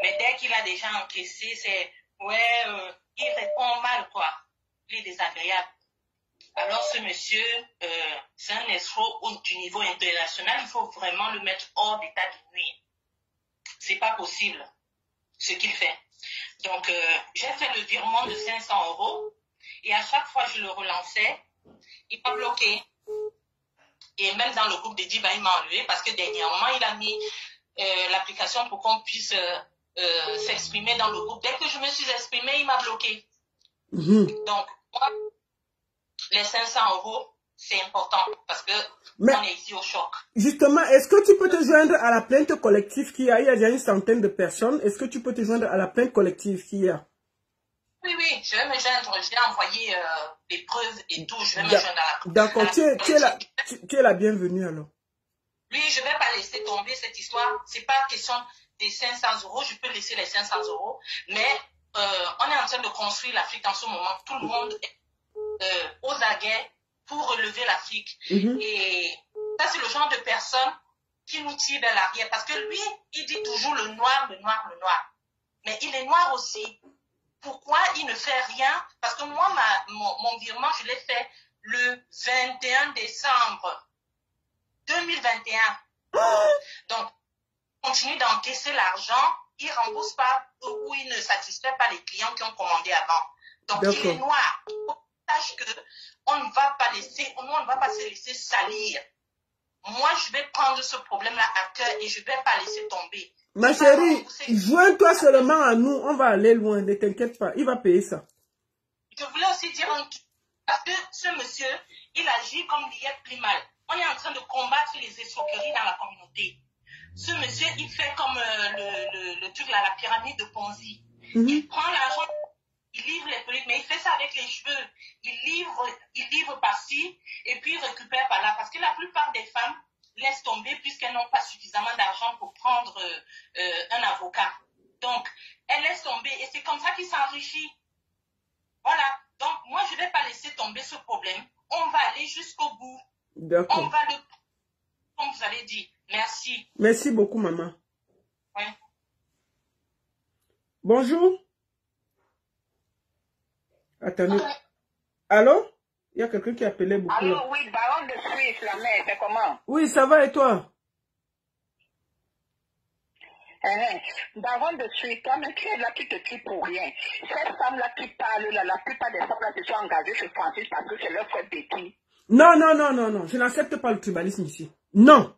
S3: Mais dès qu'il a déjà encaissé, c'est... Ouais, il répond mal, quoi. Il est désagréable. Alors ce monsieur, c'est un escroc du niveau international. Il faut vraiment le mettre hors d'état de nuire. C'est pas possible, ce qu'il fait. Donc, j'ai fait le virement de 500 €. Et à chaque fois que je le relançais, il m'a bloqué. Et même dans le groupe de Diba, il m'a enlevé parce que dernièrement, il a mis l'application pour qu'on puisse s'exprimer dans le groupe. Dès que je me suis exprimée, il m'a bloqué. Donc, moi, les 500 €, c'est important parce que on est ici au choc.
S1: Justement, est-ce que tu peux te joindre à la plainte collective qu'il y a? Il y a déjà une centaine de personnes. Est-ce que tu peux te joindre à la plainte collective qu'il y a?
S3: Oui, oui, je vais me joindre. Je vais envoyer les preuves et tout. Je vais me joindre à la...
S1: D'accord, tu es la bienvenue alors.
S3: Oui, je ne vais pas laisser tomber cette histoire. Ce n'est pas question des 500 €. Je peux laisser les 500 €. Mais on est en train de construire l'Afrique en ce moment. Tout le monde est aux aguets pour relever l'Afrique. Et ça, c'est le genre de personne qui nous tire vers l'arrière. Parce que lui, il dit toujours le noir, le noir, le noir. Mais il est noir aussi. Pourquoi il ne fait rien? Parce que moi, mon virement, je l'ai fait le 21 décembre 2021. Donc, il continue d'encaisser l'argent. Il ne rembourse pas ou il ne satisfait pas les clients qui ont commandé avant. Donc, il est noir. Il faut qu'on sache qu'on ne va pas se laisser salir. Moi, je vais prendre ce problème-là à cœur et je ne vais pas laisser tomber.
S1: Ma chérie, joins-toi seulement à nous. On va aller loin, ne t'inquiète pas. Il va payer ça.
S3: Je voulais aussi dire un truc. Parce que ce monsieur, il agit comme il est plus mal. On est en train de combattre les escroqueries dans la communauté. Ce monsieur, il fait comme le truc là, la pyramide de Ponzi. Il prend l'argent, il livre les perruques, mais il fait ça avec les cheveux. Il livre par-ci et puis il récupère par-là. Parce que la plupart des femmes laissent tomber puisqu'elles n'ont pas suffisamment d'argent pour prendre un avocat. Donc, elles laissent tomber et c'est comme ça qu'il s'enrichit. Voilà. Donc, moi, je ne vais pas laisser tomber ce problème. On va aller jusqu'au bout.
S1: D'accord.
S3: On va le... Comme vous avez dit. Merci.
S1: Merci beaucoup, maman.
S3: Oui.
S1: Bonjour. Attendez. Allô? Il y a quelqu'un qui appelait beaucoup.
S5: Allô,
S1: là.
S5: oui, baron de Suisse, la mère, c'est comment?
S1: Oui, ça va et toi?
S5: Baron de Suisse, toi-même, tu es là, tu te tues pour rien. Cette femme-là qui parle, là, la plupart des femmes-là se sont engagées chez Francis parce que c'est leur frère petit.
S1: Non, non, non, non, non. Je n'accepte pas le tribalisme ici. Non.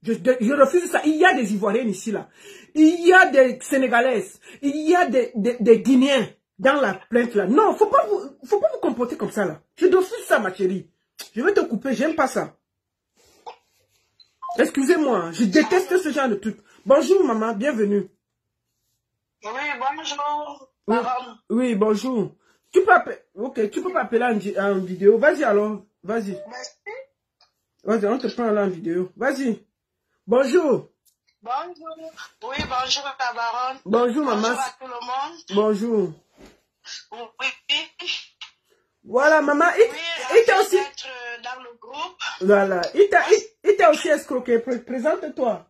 S1: Je refuse ça. Il y a des Ivoiriennes ici, là. Il y a des Sénégalaises. Il y a des Guinéens dans la plainte, là. Non, faut pas vous comporter comme ça, là. Je refuse ça, ma chérie. Je vais te couper, j'aime pas ça. Excusez-moi, je déteste ce genre de truc. Bonjour, maman, bienvenue.
S4: Oui, bonjour.
S1: Oui, oui, bonjour. Tu peux appeler, ok, tu peux pas appeler en vidéo. Vas-y alors, vas-y.
S4: Merci.
S1: Vas-y, on te prend là en vidéo. Vas-y. Bonjour.
S4: Bonjour. Oui, bonjour, la baronne.
S1: Bonjour, maman.
S4: Bonjour à tout le monde.
S1: Bonjour.
S4: Oui.
S1: Voilà, maman. Il t'a aussi...
S4: Être dans le groupe.
S1: Voilà. Il t'a aussi escroqué. Présente-toi.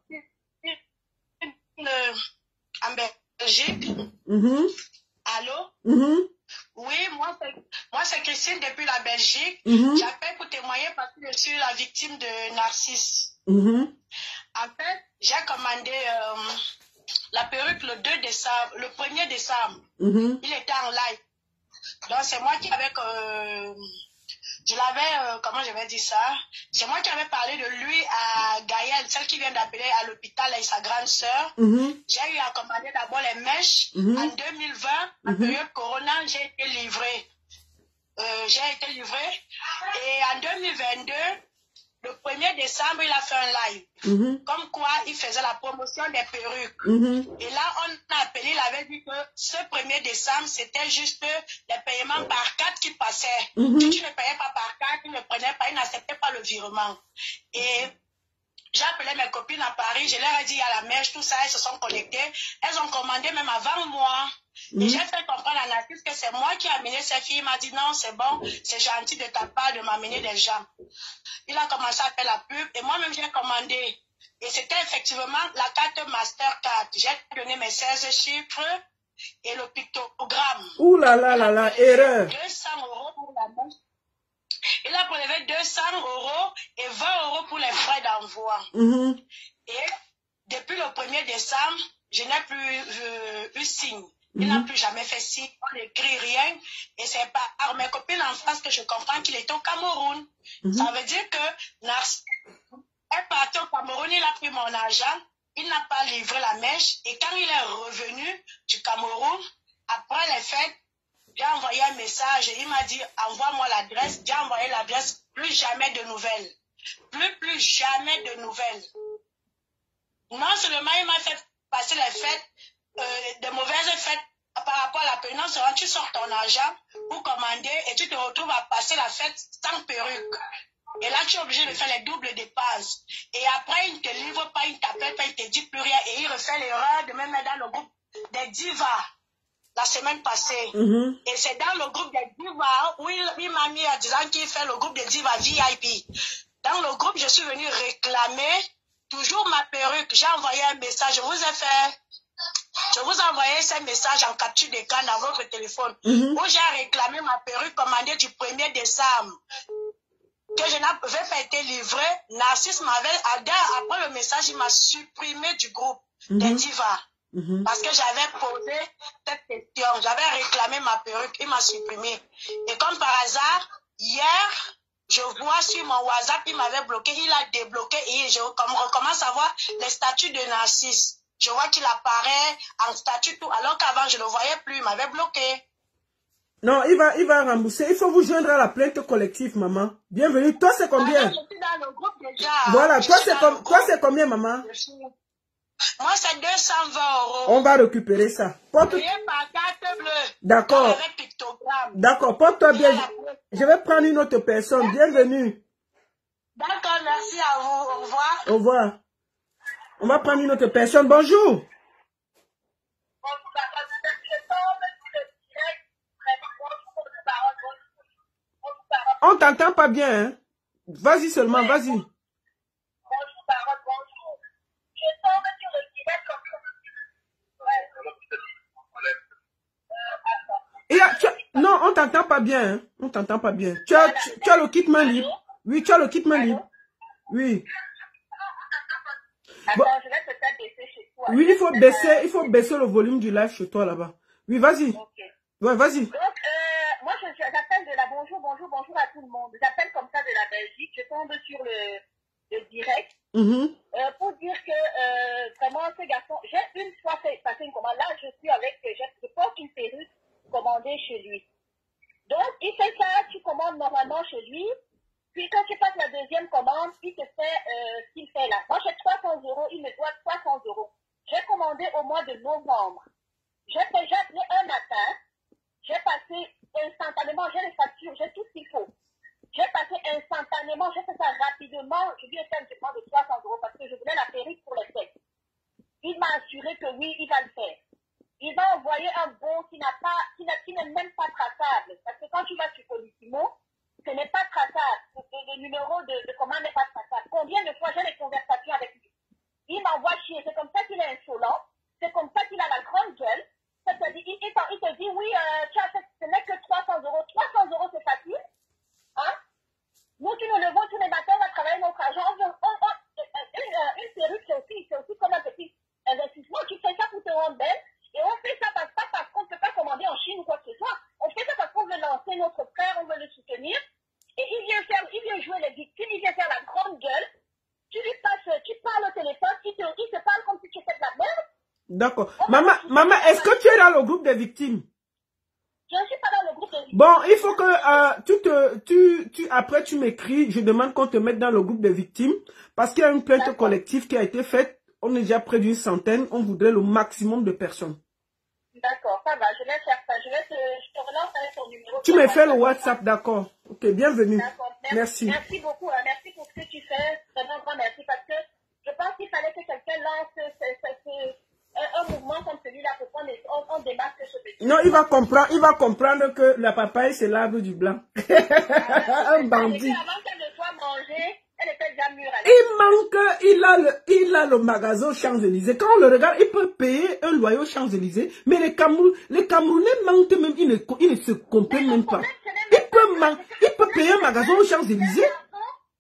S4: En Belgique. Allô? Oui, moi c'est Christine depuis la Belgique. J'appelle pour témoigner parce que je suis la victime de Narcisse. En fait, j'ai commandé la perruque le 2 décembre, le 1er décembre. Il était en live. Donc c'est moi qui avais... je l'avais, comment je vais dire ça? C'est moi qui avais parlé de lui à Gaëlle, celle qui vient d'appeler à l'hôpital et sa grande sœur. J'ai eu à commander d'abord les mèches. En 2020, en période Corona, j'ai été livrée. Et en 2022, le 1er décembre, il a fait un live. Comme quoi, il faisait la promotion des perruques. Et là, on a appelé, il avait dit que ce 1er décembre, c'était juste les paiements par carte qui passaient. Si tu ne payais pas par carte, il ne prenait pas, il n'acceptait pas le virement. Et j'ai appelé mes copines à Paris, je leur ai dit, il y a la mèche, tout ça, elles se sont connectées. Elles ont commandé même avant moi. Et j'ai fait comprendre à Narcisse que c'est moi qui ai amené ces filles. Il m'a dit non, c'est bon, c'est gentil de ta part de m'amener des gens. Il a commencé à faire la pub et moi-même j'ai commandé. Et c'était effectivement la carte Mastercard. J'ai donné mes 16 chiffres et le pictogramme.
S1: Ouh là là là là, erreur.
S5: 200 € pour la mèche. Il a prélevé 200 € et 20 € pour les frais d'envoi. Et depuis le 1er décembre, je n'ai plus eu signe. Il n'a plus jamais fait signe, on n'écrit rien. Et c'est par mes copines en France que je comprends qu'il est au Cameroun. Ça veut dire que Narcisse est parti au Cameroun, il a pris mon argent, il n'a pas livré la mèche. Et quand il est revenu du Cameroun, après les fêtes, j'ai envoyé un message, il m'a dit, envoie-moi l'adresse. J'ai envoyé l'adresse, plus jamais de nouvelles. Plus jamais de nouvelles. Non seulement il m'a fait passer les fêtes, des mauvaises fêtes par rapport à la perruque. Non seulement tu sors ton argent pour commander et tu te retrouves à passer la fête sans perruque. Et là, tu es obligé de faire les doubles dépenses. Et après, il ne te livre pas, il ne t'appelle pas, il ne te dit plus rien. Et il refait l'erreur de me mettre dans le groupe des divas. la semaine passée. Et c'est dans le groupe des divas où il m'a mis en disant qu'il fait le groupe des divas VIP. Dans le groupe, je suis venue réclamer toujours ma perruque. J'ai envoyé un message. Je vous ai envoyé ce message en capture d'écran dans votre téléphone. Où j'ai réclamé ma perruque commandée du 1er décembre. Que je n'avais pas été livrée. Narcisse m'avait, après le message, il m'a supprimé du groupe des divas. Parce que j'avais posé cette question. J'avais réclamé ma perruque. Il m'a supprimé. Et comme par hasard, hier, je vois sur mon WhatsApp, il m'avait bloqué. Il a débloqué et je recommence à voir les statuts de Narcisse. Je vois qu'il apparaît en statut tout. Alors qu'avant, je ne le voyais plus. Il m'avait bloqué.
S1: Non, il va rembourser. Il faut vous joindre à la plainte collective, maman. Bienvenue. Toi, c'est combien?
S5: Je suis dans le groupe déjà.
S1: Voilà. Toi, c'est combien, maman?
S5: Moi, c'est 220 €.
S1: On va récupérer ça.
S5: Payé par carte bleue.
S1: D'accord.
S5: Avec pictogramme.
S1: D'accord. Porte-toi bien. Je vais prendre une autre personne. Bienvenue.
S5: D'accord, merci à vous. Au revoir.
S1: Au revoir. On va prendre une autre personne. Bonjour. On t'entend pas bien, hein? Vas-y seulement, vas-y.
S6: Bonjour, Baron, bonjour. Je tombe sur le direct comme ça.
S1: Non, on t'entend pas bien, hein? On t'entend pas bien. Tu as le kit main libre? Oui, tu as le kit main libre. Oui.
S6: Attends, je vais peut-être baisser chez toi.
S1: Oui, il faut baisser le volume du live chez toi là-bas. Oui, vas-y.
S6: Okay.
S1: Ouais, vas-y.
S6: Donc, moi, j'appelle de la bonjour à tout le monde. J'appelle comme ça de la Belgique. Je tombe sur le direct pour dire que vraiment, ce garçon, j'ai une fois passé une commande. Là, je porte une perruque commandée chez lui. Donc, il fait ça, tu commandes normalement chez lui. Puis, quand tu passes la deuxième commande, il te fait ce qu'il fait là. Moi, j'ai 300 €, il me doit 300 €. J'ai commandé au mois de novembre. J'ai appelé un matin. J'ai passé instantanément, j'ai les factures, j'ai tout ce qu'il faut. J'ai passé instantanément, j'ai fait ça rapidement. Je lui ai fait un paiement de 300 € parce que je voulais la perruque pour les fêtes. Il m'a assuré que oui, il va le faire. Il m'a envoyé un bon qui n'est même pas traçable. Parce que quand tu vas sur Colissimo, ce n'est pas traçable. Le numéro de commande n'est pas traçable. Combien de fois j'ai des conversations avec lui? Il m'envoie chier. C'est comme ça qu'il est insolent. C'est comme ça qu'il a la grande gueule. Il te dit, oui, ce n'est que 300 €. 300 € c'est facile. Hein? Nous qui nous levons tous les matins, on va travailler notre argent. Une perruque, c'est aussi comme un petit investissement. Tu fais ça pour te rendre belle. Et on fait ça pas parce qu'on ne peut pas commander en Chine ou quoi que ce soit. On fait ça parce qu'on veut lancer notre frère, on veut le soutenir. Et il vient jouer les victimes, il vient faire la grande gueule. Tu parles au téléphone, il te parle comme si tu fais de la merde.
S1: D'accord. Maman, est-ce que tu es dans le groupe des victimes?
S6: Je ne suis pas dans le groupe des victimes.
S1: Bon, il faut que après tu m'écris, je demande qu'on te mette dans le groupe des victimes parce qu'il y a une plainte collective qui a été faite. On est déjà près d'une centaine. On voudrait le maximum de personnes.
S6: D'accord, ça va. Je vais faire ça. Je te relance avec ton numéro.
S1: Tu me fais le WhatsApp, d'accord. Ok, bienvenue.
S6: D'accord.
S1: Merci.
S6: Merci beaucoup. Merci pour ce que tu fais. Vraiment grand merci parce que je pense qu'il fallait que quelqu'un lance un mouvement comme celui-là pour qu'on démarque ce petit.
S1: Non, il va comprendre que la papaye, c'est l'arbre du blanc. Un bandit.
S6: Avant qu'elle ne soit mangée, elle était déjà mûre.
S1: Il a le magasin aux Champs-Élysées. Quand on le regarde, il peut payer un loyer aux Champs-Élysées. Mais les Camerounais mentent même, ils ne se comprennent même pas. Il peut payer un magasin aux Champs-Élysées.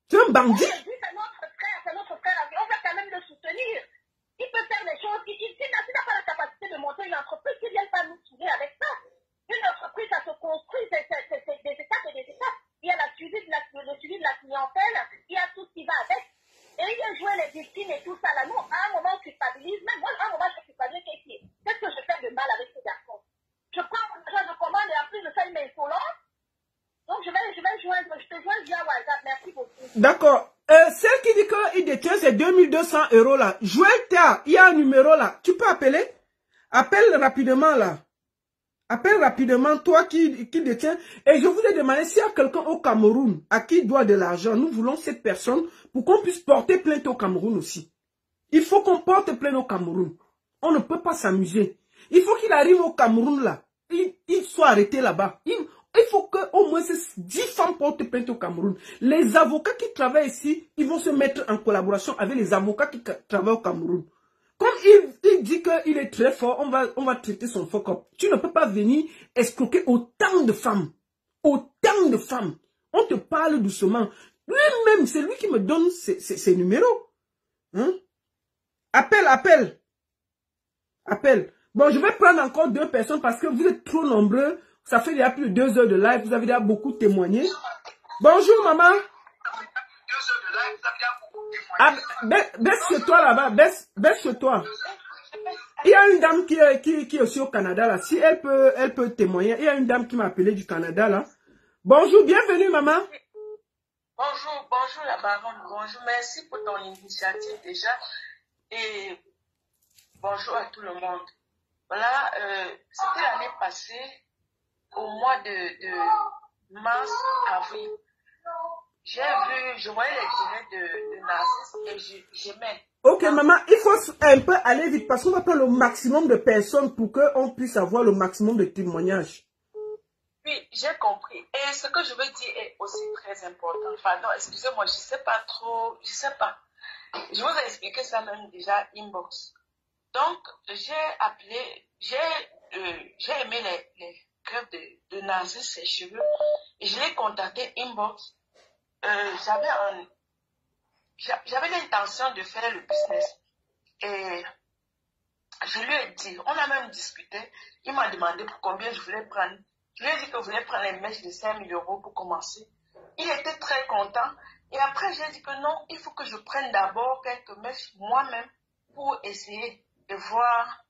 S1: C'est un bandit.
S6: C'est notre frère. On va quand même le soutenir. Il peut faire des choses. S'il n'a pas la capacité de monter une entreprise, qu'il ne vienne pas nous souder avec ça. Une entreprise, ça se construit, c'est des étapes et des étapes. Il y a le suivi de la clientèle, il y a tout ce qui va avec. Et il vient jouer les victimes et tout ça. Là, nous, à un moment, on culpabilise. Même moi, à un moment, je culpabilise. Qu'est-ce que je fais de mal avec ce garçon? Je prends mon argent de commande et en plus de ça, il m'insolente. Donc, je te joins via WhatsApp. Merci beaucoup.
S1: D'accord. Celle qui dit qu'il détient ces 2200 € là, Joël Théa, il y a un numéro là. Tu peux appeler? Appelle rapidement là. Appelle rapidement toi qui détient. Et je vous ai demandé s'il y a quelqu'un au Cameroun à qui il doit de l'argent. Nous voulons cette personne pour qu'on puisse porter plainte au Cameroun aussi. Il faut qu'on porte plainte au Cameroun. On ne peut pas s'amuser. Il faut qu'il arrive au Cameroun là. Il soit arrêté là-bas. Il faut qu'au moins 10 femmes portent plainte au Cameroun. Les avocats qui travaillent ici, ils vont se mettre en collaboration avec les avocats qui travaillent au Cameroun. Comme il dit qu'il est très fort, on va traiter son fuck up. Tu ne peux pas venir escroquer autant de femmes. Autant de femmes. On te parle doucement. Lui-même, c'est lui qui me donne ses numéros. Hein? Appelle. Bon, je vais prendre encore 2 personnes parce que vous êtes trop nombreux. Ça fait déjà plus de 2 heures de live. Vous avez déjà beaucoup témoigné. Bonjour, maman. Ah, baisse chez toi là-bas. Baisse chez toi. Il y a une dame qui est aussi au Canada là. Si elle peut témoigner. Il y a une dame qui m'a appelé du Canada là. Bonjour, bienvenue, maman.
S7: Bonjour la baronne. Bonjour, merci pour ton initiative déjà. Et bonjour à tout le monde. Voilà, c'était l'année passée, au mois de mars, avril. Je voyais les directs de Narcisse et j'aimais.
S1: Ok, maman, il faut un peu aller vite parce qu'on va prendre le maximum de personnes pour qu'on puisse avoir le maximum de témoignages.
S7: Oui, j'ai compris. Et ce que je veux dire est aussi très important. Pardon, excusez-moi, je sais pas. Je vous ai expliqué ça même déjà inbox. Donc, j'ai appelé, j'ai aimé les crêpes de Narcisse, ses cheveux, et je l'ai contacté inbox. J'avais l'intention de faire le business. Et je lui ai dit, on a même discuté, il m'a demandé pour combien je voulais prendre. Je lui ai dit que je voulais prendre les mèches de 5 000 € pour commencer. Il était très content. Et après, j'ai dit que non, il faut que je prenne d'abord quelques mèches moi-même pour essayer de voir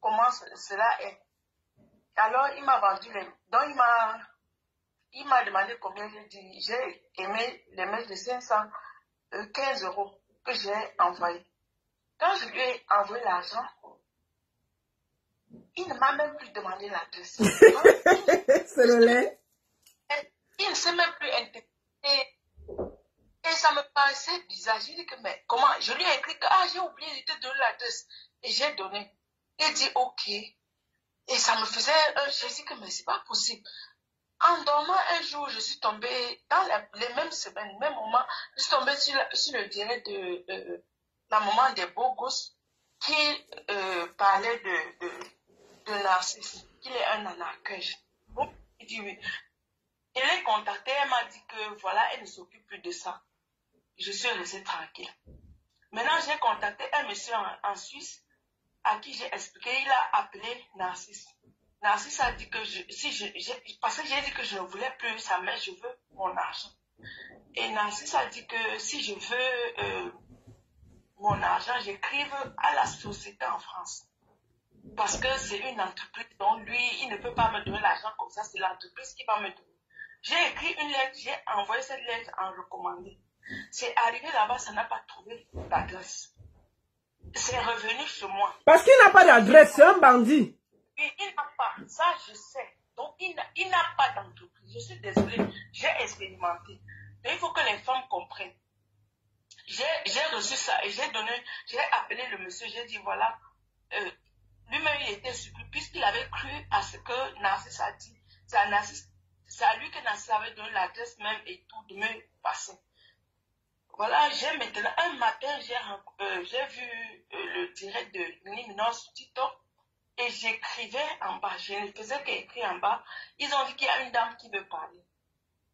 S7: comment cela est. Alors, il m'a vendu les... Donc, il m'a demandé combien. J'ai dit, j'ai aimé les mèches de 515 € que j'ai envoyé. Quand je lui ai envoyé l'argent, il ne m'a même plus demandé l'adresse.
S1: C'est le lait.
S7: Il ne s'est même plus intéressé. Et ça me paraissait bizarre. J'ai dit que, mais comment? Je lui ai écrit que, j'ai oublié de te donner l'adresse. Et j'ai donné. Il dit, ok. Et ça me faisait, je dis que, mais c'est pas possible. En dormant un jour, je suis tombée, dans les mêmes semaines, même moment, je suis tombée sur le direct de la maman des beaux gosses qui parlait de Narcisse, qu'il est un anarchiste. Bon, il dit oui. Je l'ai contactée, elle m'a dit que voilà, elle ne s'occupe plus de ça. Je suis restée tranquille. Maintenant, j'ai contacté un monsieur en Suisse à qui j'ai expliqué, il a appelé Narcisse. Narcisse a dit que parce que j'ai dit que je ne voulais plus ça, mais je veux mon argent. Et Narcisse a dit que si je veux mon argent, j'écrive à la société en France. Parce que c'est une entreprise, donc lui, il ne peut pas me donner l'argent comme ça, c'est l'entreprise qui va me donner. J'ai écrit une lettre, j'ai envoyé cette lettre en recommandé. C'est arrivé là-bas, ça n'a pas trouvé d'adresse. C'est revenu chez moi.
S1: Parce qu'il n'a pas d'adresse, c'est un bandit.
S7: Et il n'a pas, ça je sais. Donc il n'a pas d'entreprise. Je suis désolée, j'ai expérimenté. Mais il faut que les femmes comprennent. J'ai reçu ça et j'ai appelé le monsieur, j'ai dit voilà, lui-même il était surpris puisqu'il avait cru à ce que Narcisse a dit. C'est à lui que Narcisse avait donné l'adresse même et tout de me passer. Voilà, j'ai maintenant, un matin, j'ai vu le direct de Niminos sur TikTok et j'écrivais en bas, je ne faisais qu'écrire en bas. Ils ont dit qu'il y a une dame qui veut parler.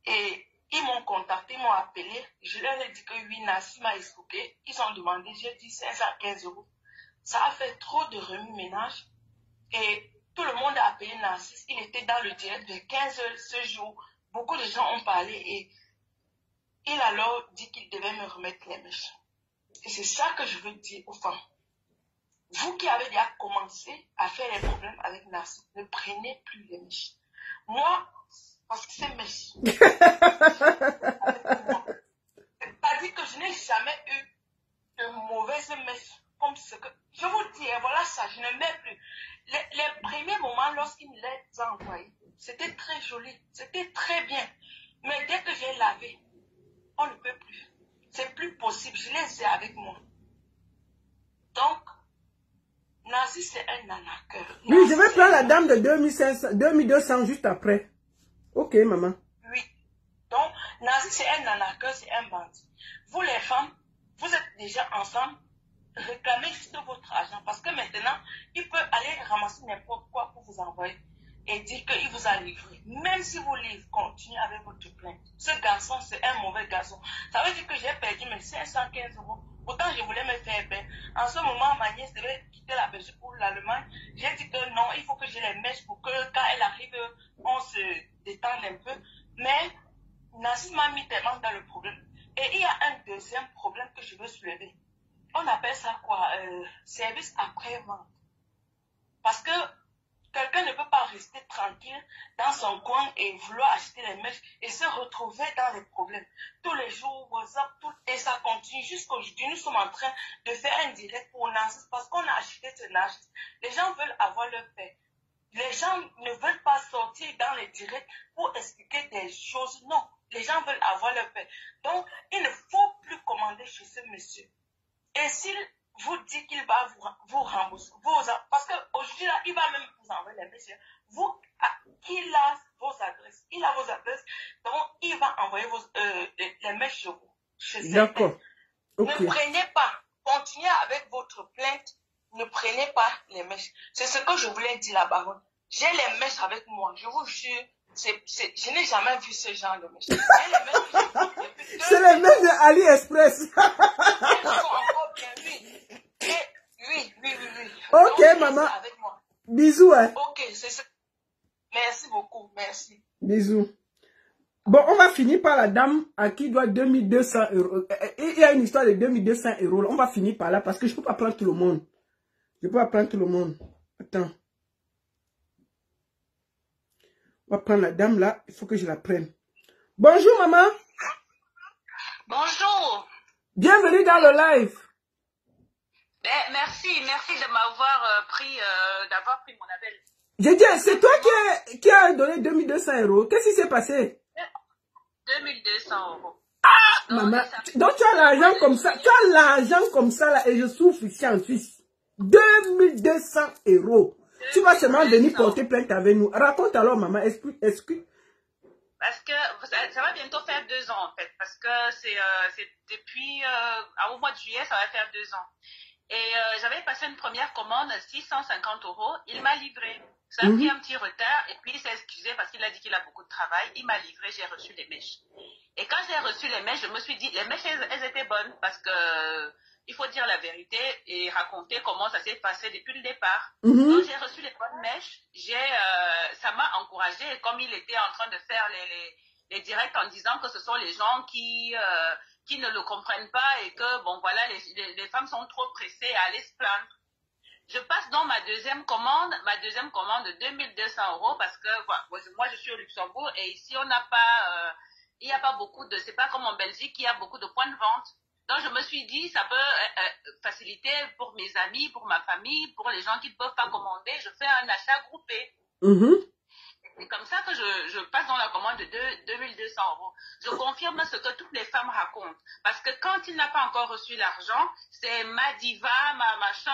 S7: Et ils m'ont contacté, ils m'ont appelé. Je leur ai dit que oui, Narcisse m'a escroqué. Ils ont demandé, j'ai dit 515 €. Ça a fait trop de remue-ménage. Et tout le monde a appelé Narcisse. Il était dans le direct vers 15 h ce jour. Beaucoup de gens ont parlé et il a alors dit qu'il devait me remettre les mèches. Et c'est ça que je veux dire aux femmes. Vous qui avez déjà commencé à faire les problèmes avec Narcisse, ne prenez plus les mèches. Moi, parce que c'est mèche. C'est-à-dire que je n'ai jamais eu de mauvaises mèches comme ce que... Je vous dis, voilà ça, je ne mets plus. Les premiers moments, lorsqu'il me les a envoyés, c'était très joli, c'était très bien. Mais dès que j'ai lavé, on ne peut plus. C'est plus possible, je les ai avec moi. Donc, Narcisse, c'est un arnaqueur.
S1: Oui, je vais prendre la dame de 2200 juste après. Ok, maman.
S7: Oui. Donc, Narcisse, c'est un arnaqueur, c'est un bandit. Vous, les femmes, vous êtes déjà ensemble. Réclamez juste votre argent. Parce que maintenant, il peut aller ramasser n'importe quoi pour vous envoyer. Et dire qu'il vous a livré. Même si vous livrez, continuez avec votre plainte. Ce garçon, c'est un mauvais garçon. Ça veut dire que j'ai perdu mes 515 €. Pourtant, je voulais me faire bien. En ce moment, ma nièce devait quitter la Belgique pour l'Allemagne. J'ai dit que non, il faut que je les mèche pour que quand elle arrive, on se détende un peu. Mais Narcisse m'a mis tellement dans le problème. Et il y a un deuxième problème que je veux soulever. On appelle ça quoi? Service après-vente. Parce que quelqu'un ne peut pas rester tranquille dans son coin et vouloir acheter les mèches et se retrouver dans les problèmes. Tous les jours, WhatsApp, et ça continue jusqu'aujourd'hui. Nous sommes en train de faire un direct pour Narcisse parce qu'on a acheté ce Narcisse. Les gens veulent avoir leur paix. Les gens ne veulent pas sortir dans les directs pour expliquer des choses. Non, les gens veulent avoir leur paix. Donc, il ne faut plus commander chez ce monsieur. Et s'il vous dit qu'il va vous rembourser, parce qu'aujourd'hui, là, il va même vous envoyer les messages. Il a vos adresses. Il a vos adresses. Donc, il va envoyer les mails chez vous.
S1: D'accord. Okay.
S7: Ne prenez pas. Continuez avec votre plainte. Ne prenez pas les mèches. C'est ce que je voulais dire, la baronne. J'ai les mèches avec moi. Je vous jure. Je n'ai jamais vu ce genre de mèches.
S1: C'est les mèches de AliExpress.
S7: Elles sont encore bien, oui. Oui.
S1: Ok,
S7: donc,
S1: maman.
S7: Avec moi.
S1: Bisous, hein.
S7: Ok, c'est ça. Merci beaucoup, merci.
S1: Bisous. Bon, on va finir par la dame à qui doit 2200 €. Il y a une histoire de 2200 €. On va finir par là parce que je ne peux pas prendre tout le monde. Je ne peux pas prendre tout le monde. Attends. On va prendre la dame là. Il faut que je la prenne. Bonjour, maman.
S5: Bonjour.
S1: Bienvenue dans le live.
S5: Merci de m'avoir d'avoir pris mon appel.
S1: J'ai dit, c'est toi qui as donné 2200 €. Qu'est-ce qui s'est passé?
S5: 2200 €.
S1: Ah, maman. Donc tu as l'argent comme ça. Tu as l'argent comme ça là et je souffre ici en Suisse. 2200 €. Tu vas seulement venir porter plainte avec nous. Raconte alors, maman. Explique.
S5: Parce que ça va bientôt faire 2 ans en fait. Parce que c'est depuis au mois de juillet, ça va faire 2 ans. Et j'avais passé une première commande à 650 €. Il m'a livré. Ça a pris un petit retard. Et puis il s'est excusé parce qu'il a dit qu'il a beaucoup de travail. Il m'a livré, j'ai reçu les mèches. Et quand j'ai reçu les mèches, je me suis dit, les mèches, elles étaient bonnes. Parce que il faut dire la vérité et raconter comment ça s'est passé depuis le départ. Quand j'ai reçu les bonnes mèches, ça m'a encouragée. Et comme il était en train de faire les directs en disant que ce sont les gens qui ne le comprennent pas et que, bon, voilà, les femmes sont trop pressées à aller se plaindre. Je passe dans ma deuxième commande de 2200 € parce que voilà, moi, je suis au Luxembourg et ici, on n'a pas, il n'y a pas beaucoup de, c'est pas comme en Belgique, il y a beaucoup de points de vente. Donc, je me suis dit, ça peut faciliter pour mes amis, pour ma famille, pour les gens qui ne peuvent pas commander. Je fais un achat groupé. C'est comme ça que je passe dans la commande de 2200 €. Je confirme ce que toutes les femmes racontent. Parce que quand il n'a pas encore reçu l'argent, c'est ma diva, ma machin,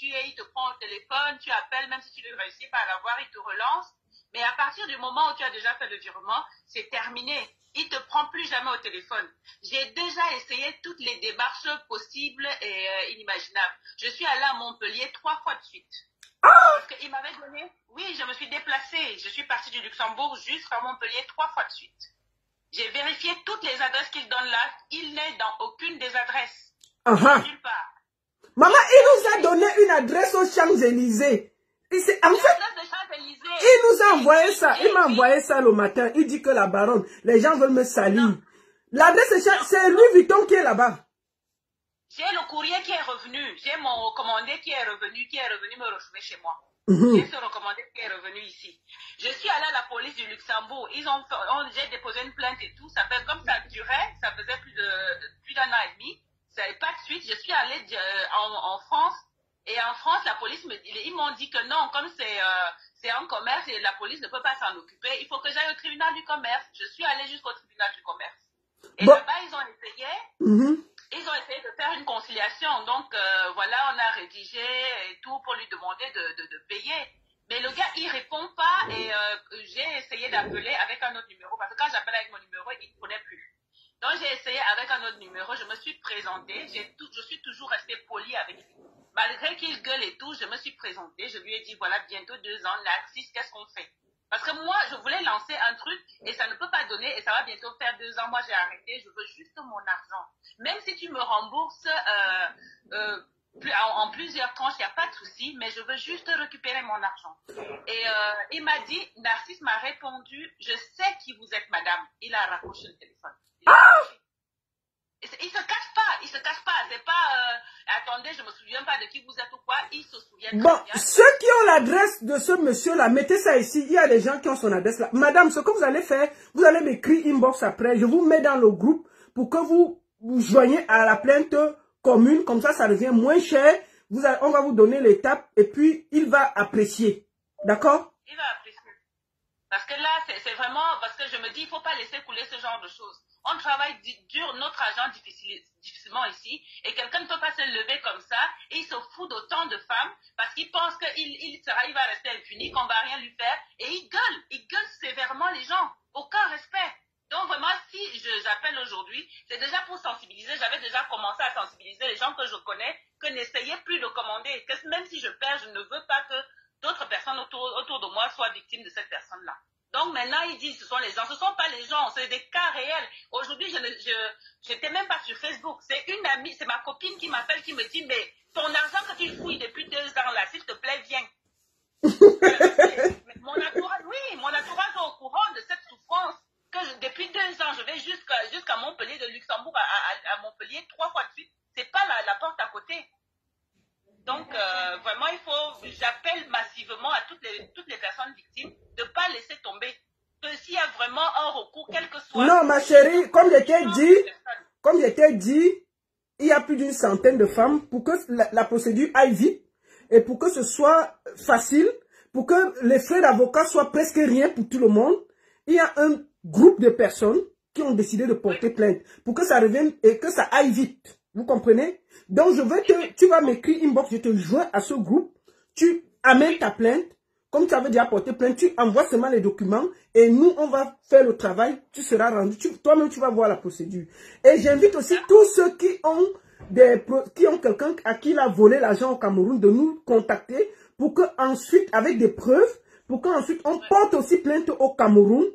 S5: il te prend au téléphone, tu appelles, même si tu ne réussis pas à l'avoir, il te relance. Mais à partir du moment où tu as déjà fait le virement, c'est terminé. Il ne te prend plus jamais au téléphone. J'ai déjà essayé toutes les démarches possibles et inimaginables. Je suis allée à Montpellier 3 fois de suite. Parce qu'il m'avait donné... Oui, je me suis déplacée. Je suis partie du Luxembourg jusqu'à Montpellier 3 fois de suite. J'ai vérifié toutes les adresses qu'il donne là. Il n'est dans aucune des adresses. Nulle part.
S1: Maman, il nous a donné une adresse aux Champs-Élysées. En fait, il nous a envoyé ça. Il m'a envoyé ça le matin. Il dit que la baronne, les gens veulent me salir. L'adresse, c'est Louis Vuitton qui est là-bas.
S5: J'ai le courrier qui est revenu. J'ai mon recommandé qui est revenu me retrouver chez moi. J'ai ce recommandé qui est revenu ici. Je suis allée à la police du Luxembourg. J'ai déposé une plainte et tout. Ça fait comme ça durait. Ça faisait plus d'un an et demi. Ça n'avait pas de suite. Je suis allée en France. Et en France, la police ils m'ont dit que non, comme c'est un commerce et la police ne peut pas s'en occuper, il faut que j'aille au tribunal du commerce. Je suis allée jusqu'au tribunal du commerce. Et là-bas, ils ont essayé. Ils ont essayé de faire une conciliation. Donc, voilà, on a rédigé et tout pour lui demander de payer. Mais le gars, il répond pas et j'ai essayé d'appeler avec un autre numéro. Parce que quand j'appelle avec mon numéro, il ne connaît plus. Donc, j'ai essayé avec un autre numéro. Je me suis présentée. Je suis toujours restée polie avec lui. Malgré qu'il gueule et tout, je me suis présentée. Je lui ai dit, voilà, bientôt 2 ans, Narcisse, qu'est-ce qu'on fait? Parce que moi, je voulais lancer un truc et ça ne peut pas donner et ça va bientôt faire 2 ans. Moi, j'ai arrêté. Je veux juste mon argent. Même si tu me rembourses en plusieurs tranches, il n'y a pas de souci, mais je veux juste récupérer mon argent. Et il m'a dit, Narcisse m'a répondu, je sais qui vous êtes, madame. Il a raccroché le téléphone. Il se cache pas. C'est pas, attendez, je me souviens pas de qui vous êtes ou quoi. Il se souvient.
S1: Bon, ceux qui ont l'adresse de ce monsieur-là, mettez ça ici. Il y a des gens qui ont son adresse là. Madame, ce que vous allez faire, vous allez m'écrire inbox après. Je vous mets dans le groupe pour que vous joignez à la plainte commune. Comme ça, ça devient moins cher. On va vous donner l'étape et puis il va apprécier. D'accord?
S5: Il va apprécier. Parce que là, c'est vraiment, parce que je me dis, il ne faut pas laisser couler ce genre de choses. On travaille dur, notre argent difficilement ici, et quelqu'un ne peut pas se lever comme ça, et il se fout d'autant de femmes, parce qu'il pense qu'il va rester impuni, qu'on ne va rien lui faire, et il gueule sévèrement les gens, aucun respect. Donc vraiment, si j'appelle aujourd'hui, c'est déjà pour sensibiliser, j'avais déjà commencé à sensibiliser les gens que je connais, que n'essayez plus de commander, que même si je perds, je ne veux pas que d'autres personnes autour de moi soient victimes de cette personne-là. Donc maintenant, ils disent ce sont les gens. Ce ne sont pas les gens, c'est des cas réels. Aujourd'hui, je n'étais même pas sur Facebook. C'est une amie, c'est ma copine qui m'appelle, qui me dit, mais ton argent que tu fouilles depuis 2 ans là, s'il te plaît, viens. Mon entourage est au courant de cette souffrance. Que depuis 2 ans, je vais jusqu'à Montpellier, de Luxembourg à Montpellier 3 fois de suite. C'est pas la porte à côté. Donc, vraiment, j'appelle massivement à toutes les personnes victimes de ne pas laisser tomber. Que s'il y a vraiment un recours, quel que soit...
S1: Non, ma chérie, comme j'étais dit, il y a plus d'une centaine de femmes pour que la procédure aille vite et pour que ce soit facile, pour que les frais d'avocat soient presque rien pour tout le monde. Il y a un groupe de personnes qui ont décidé de porter plainte pour que ça revienne et que ça aille vite. Vous comprenez? Donc, tu vas m'écrire inbox, je te joins à ce groupe, tu amènes ta plainte, comme tu avais déjà porté plainte, tu envoies seulement les documents et nous, on va faire le travail, tu seras rendu, toi-même, tu vas voir la procédure. Et j'invite aussi tous ceux qui ont quelqu'un à qui il a volé l'argent au Cameroun de nous contacter pour que ensuite, avec des preuves, pour qu'ensuite on porte aussi plainte au Cameroun,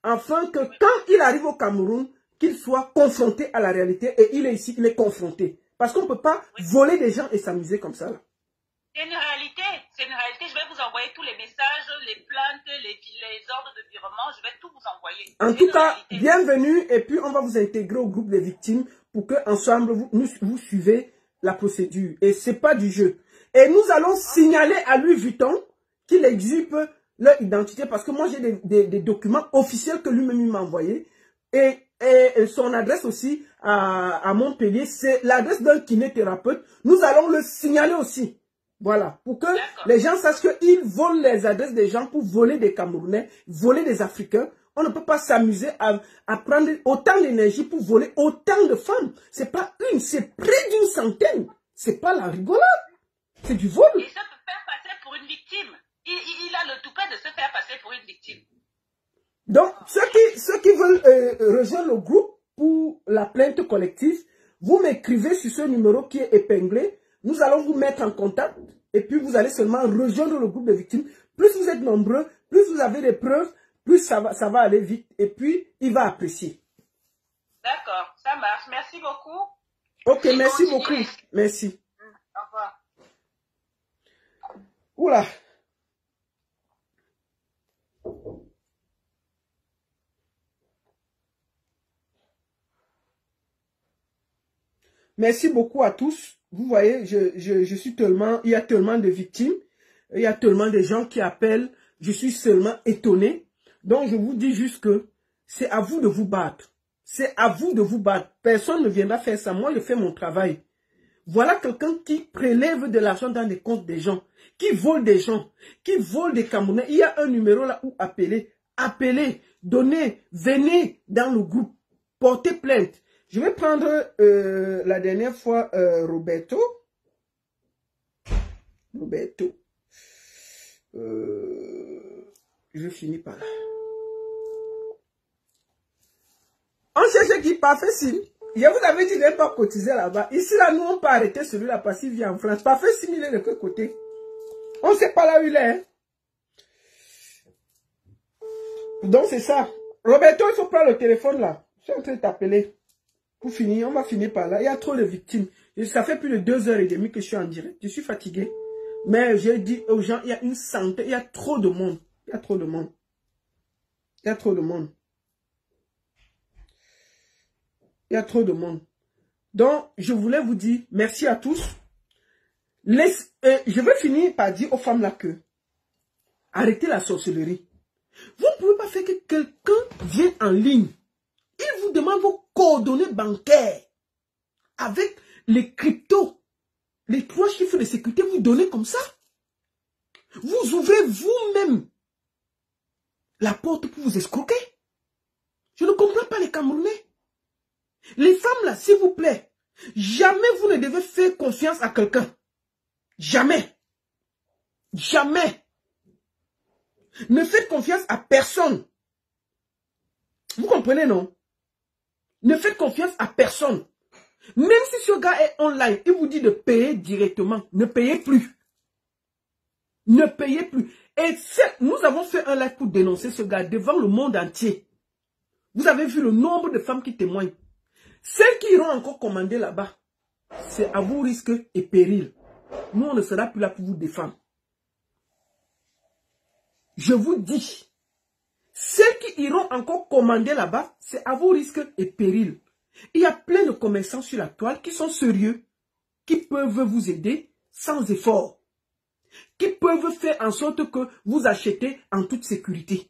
S1: afin que quand il arrive au Cameroun, qu'il soit confronté à la réalité et il est ici, il est confronté. Parce qu'on ne peut pas voler des gens et s'amuser comme ça.
S5: C'est une réalité. Je vais vous envoyer tous les messages, les plaintes, les ordres de virement. Je vais tout vous envoyer.
S1: En tout cas, bienvenue. Et puis, on va vous intégrer au groupe des victimes pour que ensemble vous suivez la procédure. Et ce n'est pas du jeu. Et nous allons signaler à Louis Vuitton qu'il exhibe leur identité. Parce que moi, j'ai des documents officiels que lui-même m'a envoyés. Et son adresse aussi à Montpellier, c'est l'adresse d'un kinésithérapeute. Nous allons le signaler aussi. Voilà, pour que les gens sachent qu'ils volent les adresses des gens pour voler des Camerounais, voler des Africains. On ne peut pas s'amuser à prendre autant d'énergie pour voler autant de femmes. C'est pas une, c'est près d'une centaine. C'est pas la rigolade. C'est du vol.
S5: Et ça peut faire passer pour une victime. Il a le toupet de se faire passer pour une victime.
S1: Donc, ceux qui veulent rejoindre le groupe pour la plainte collective, vous m'écrivez sur ce numéro qui est épinglé. Nous allons vous mettre en contact et puis vous allez seulement rejoindre le groupe de victimes. Plus vous êtes nombreux, plus vous avez des preuves, plus ça va aller vite et puis il va apprécier.
S5: D'accord, ça marche. Merci beaucoup.
S1: Ok, merci beaucoup. Merci.
S5: Au revoir.
S1: Oula. Merci beaucoup à tous. Vous voyez, je suis tellement, il y a tellement de victimes, il y a tellement de gens qui appellent, je suis seulement étonné. Donc, je vous dis juste que c'est à vous de vous battre. C'est à vous de vous battre. Personne ne viendra faire ça. Moi, je fais mon travail. Voilà quelqu'un qui prélève de l'argent dans les comptes des gens, qui vole des gens, qui vole des Camerounais. Il y a un numéro là où appeler. Appelez, donnez, venez dans le groupe, portez plainte. Je vais prendre la dernière fois Roberto. Je finis par là. On cherche qui parfait signe. Je vous avais dit de ne pas cotiser là-bas. Ici, là, nous, on peut arrêter celui-là parce qu'il vient en France. Parfait signe, il est de quel côté? On ne sait pas là où il est. Hein? Donc, c'est ça. Roberto, il faut prendre le téléphone là. Je suis en train de t'appeler. Pour finir, on va finir par là. Il y a trop de victimes. Ça fait plus de 2h30 que je suis en direct. Je suis fatigué. Mais j'ai dit aux gens, il y a une santé. Il y a trop de monde. Il y a trop de monde. Il y a trop de monde. Il y a trop de monde. Donc, je voulais vous dire merci à tous. Je vais finir par dire aux femmes là que arrêtez la sorcellerie. Vous ne pouvez pas faire que quelqu'un vienne en ligne. Il vous demande vos coordonnées bancaires avec les cryptos, les 3 chiffres de sécurité, vous donnez comme ça. Vous ouvrez vous-même la porte pour vous escroquer. Je ne comprends pas les Camerounais. Les femmes là, s'il vous plaît, jamais vous ne devez faire confiance à quelqu'un. Jamais. Jamais. Ne faites confiance à personne. Vous comprenez, non? Ne faites confiance à personne. Même si ce gars est online, il vous dit de payer directement. Ne payez plus. Ne payez plus. Et nous avons fait un live pour dénoncer ce gars devant le monde entier. Vous avez vu le nombre de femmes qui témoignent. Celles qui iront encore commander là-bas, c'est à vos risques et périls. Nous, on ne sera plus là pour vous défendre. Je vous dis, celles qui iront encore commander là-bas, c'est à vos risques et périls. Il y a plein de commerçants sur la toile qui sont sérieux, qui peuvent vous aider sans effort, qui peuvent faire en sorte que vous achetez en toute sécurité.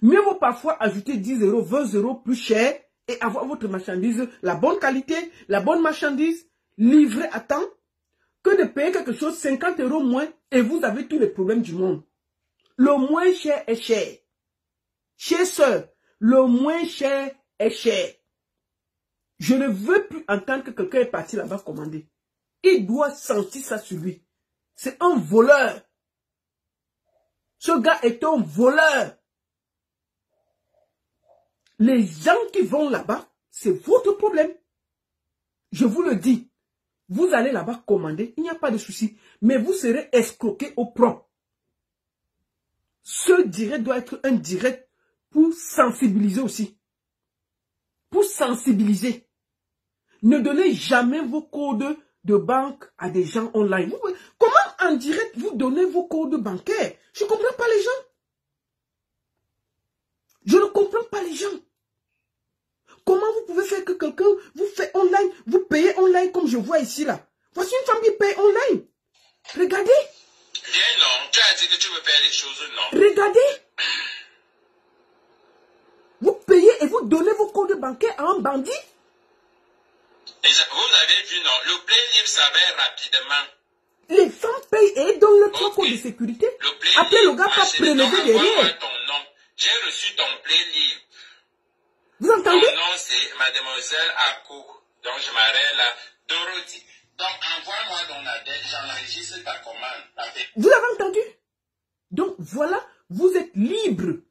S1: Mieux vaut parfois ajouter 10 €, 20 € plus cher et avoir votre marchandise, la bonne qualité, la bonne marchandise, livrée à temps, que de payer quelque chose 50 € moins et vous avez tous les problèmes du monde. Le moins cher est cher. Chers sœurs, le moins cher est cher. Je ne veux plus entendre que quelqu'un est parti là-bas commander. Il doit sentir ça sur lui. C'est un voleur. Ce gars est un voleur. Les gens qui vont là-bas, c'est votre problème. Je vous le dis. Vous allez là-bas commander, il n'y a pas de souci. Mais vous serez escroqué au propre. Ce direct doit être un direct pour sensibiliser aussi. Pour sensibiliser. Ne donnez jamais vos codes de banque à des gens online. Comment en direct vous donnez vos codes bancaires? Je ne comprends pas les gens. Je ne comprends pas les gens. Comment vous pouvez faire que quelqu'un vous fait online, vous payez online comme je vois ici là. Voici une femme qui paye online. Regardez.
S2: Viens non, tu as dit que tu veux faire les choses, non.
S1: Regardez. Vous payez et vous donnez vos codes bancaires à un bandit.
S2: Et vous avez vu, non, le Play Livre s'avère rapidement.
S1: Les femmes payent et elles donnent leur code de sécurité. Après le gars pas prélever derrière.
S2: Ton nom. J'ai reçu ton Play Livre.
S1: Vous entendez?
S2: Mon nom c'est Mademoiselle Akou. Donc je m'arrête là. Dorothy. Donc envoie-moi ton adresse, j'enregistre ta commande.
S1: Vous avez entendu? Donc voilà, vous êtes libre.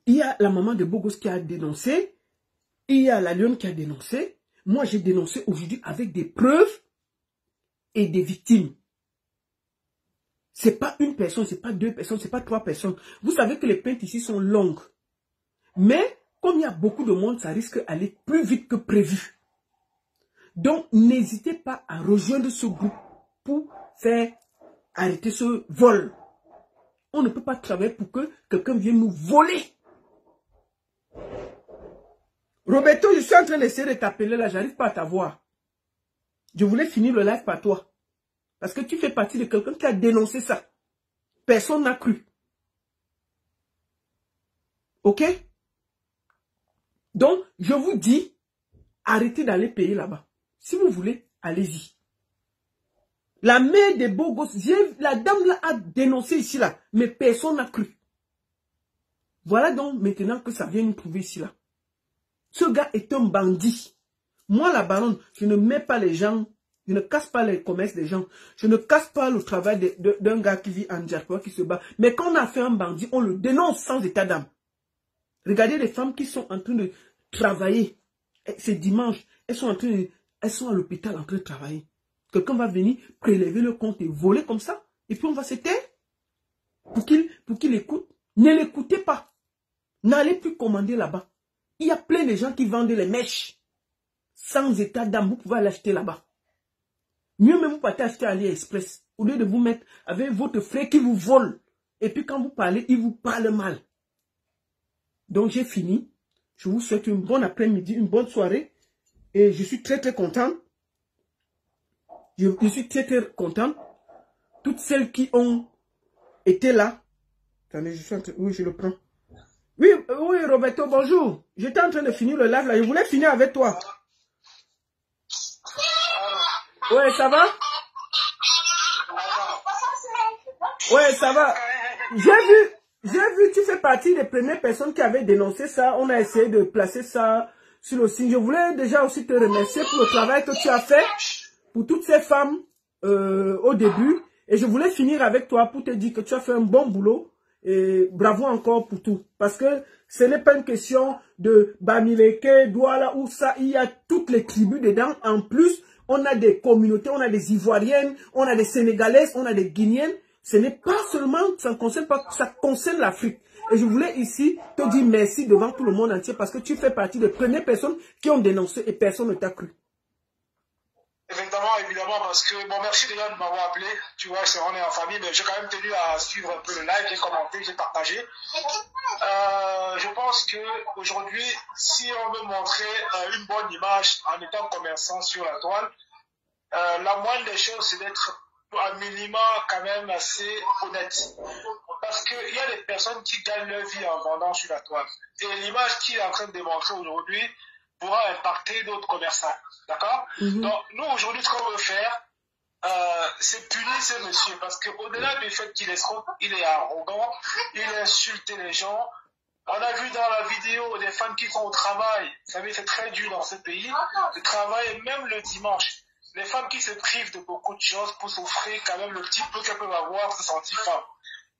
S1: Il y a la maman de Bogos qui a dénoncé. Il y a la Lionne qui a dénoncé. Moi j'ai dénoncé aujourd'hui avec des preuves et des victimes. C'est pas une personne, c'est pas 2 personnes, c'est pas 3 personnes. Vous savez que les plaintes ici sont longues. Mais comme il y a beaucoup de monde, ça risque d'aller plus vite que prévu. Donc, n'hésitez pas à rejoindre ce groupe pour faire arrêter ce vol. On ne peut pas travailler pour que quelqu'un vienne nous voler. Roberto, je suis en train d'essayer de t'appeler là, j'arrive pas à t'avoir. Je voulais finir le live par toi. Parce que tu fais partie de quelqu'un qui a dénoncé ça. Personne n'a cru. Ok? Donc, je vous dis, arrêtez d'aller payer là-bas. Si vous voulez, allez-y. La mère des beaux gosses, la dame là a dénoncé ici là, mais personne n'a cru. Voilà donc maintenant que ça vient nous trouver ici là. Ce gars est un bandit. Moi, la baronne, je ne mets pas les gens, je ne casse pas les commerces des gens. Je ne casse pas le travail d'un gars qui vit en diaspora, qui se bat. Mais quand on a fait un bandit, on le dénonce sans état d'âme. Regardez les femmes qui sont en train de travailler. C'est dimanche. Elles sont à l'hôpital en train de travailler. Quelqu'un va venir prélever le compte et voler comme ça. Et puis on va se taire. Pour qu'il écoute. Ne l'écoutez pas. N'allez plus commander là-bas. Il y a plein de gens qui vendent les mèches. Sans état d'âme, vous pouvez aller acheter là-bas. Mieux même vous partez acheter à AliExpress. Au lieu de vous mettre avec votre frère qui vous vole. Et puis quand vous parlez, il vous parle mal. Donc j'ai fini. Je vous souhaite une bonne après-midi, une bonne soirée. Et je suis très très content. Je suis très très content. Toutes celles qui ont été là. Attendez, je suis en train... Oui, je le prends. Oui, Roberto, bonjour. J'étais en train de finir le live là. Je voulais finir avec toi. Ouais, ça va? Ouais, ça va. J'ai vu, tu fais partie des premières personnes qui avaient dénoncé ça. On a essayé de placer ça sur le signe. Je voulais déjà aussi te remercier pour le travail que tu as fait pour toutes ces femmes au début. Et je voulais finir avec toi pour te dire que tu as fait un bon boulot. Et bravo encore pour tout. Parce que ce n'est pas une question de Bamileke, Douala ou ça. Il y a toutes les tribus dedans. En plus, on a des communautés, on a des Ivoiriennes, on a des Sénégalaises, on a des Guinéennes. Ce n'est pas seulement, ça ne concerne pas, ça concerne l'Afrique. Et je voulais ici te dire merci devant tout le monde entier parce que tu fais partie des premières personnes qui ont dénoncé et personne ne t'a cru.
S8: Évidemment, parce que, bon, merci déjà de m'avoir appelé. Tu vois, on est en famille, mais j'ai quand même tenu à suivre un peu le live, j'ai commenté, j'ai partagé. Je pense qu'aujourd'hui, si on veut montrer une bonne image en étant commerçant sur la toile, la moindre des choses, c'est d'être à minima quand même assez honnête. Parce qu'il y a des personnes qui gagnent leur vie en vendant sur la toile. Et l'image qu'il est en train de démontrer aujourd'hui pourra impacter d'autres commerçants. D'accord? Donc, nous, aujourd'hui, ce qu'on veut faire, c'est punir ce monsieur. Parce qu'au-delà du fait qu'il escroque, il est arrogant, il insulte les gens. On a vu dans la vidéo des femmes qui sont au travail. Vous savez, c'est très dur dans ce pays de travailler même le dimanche. Les femmes qui se privent de beaucoup de choses pour s'offrir quand même le petit peu qu'elles peuvent avoir, se sentir femmes.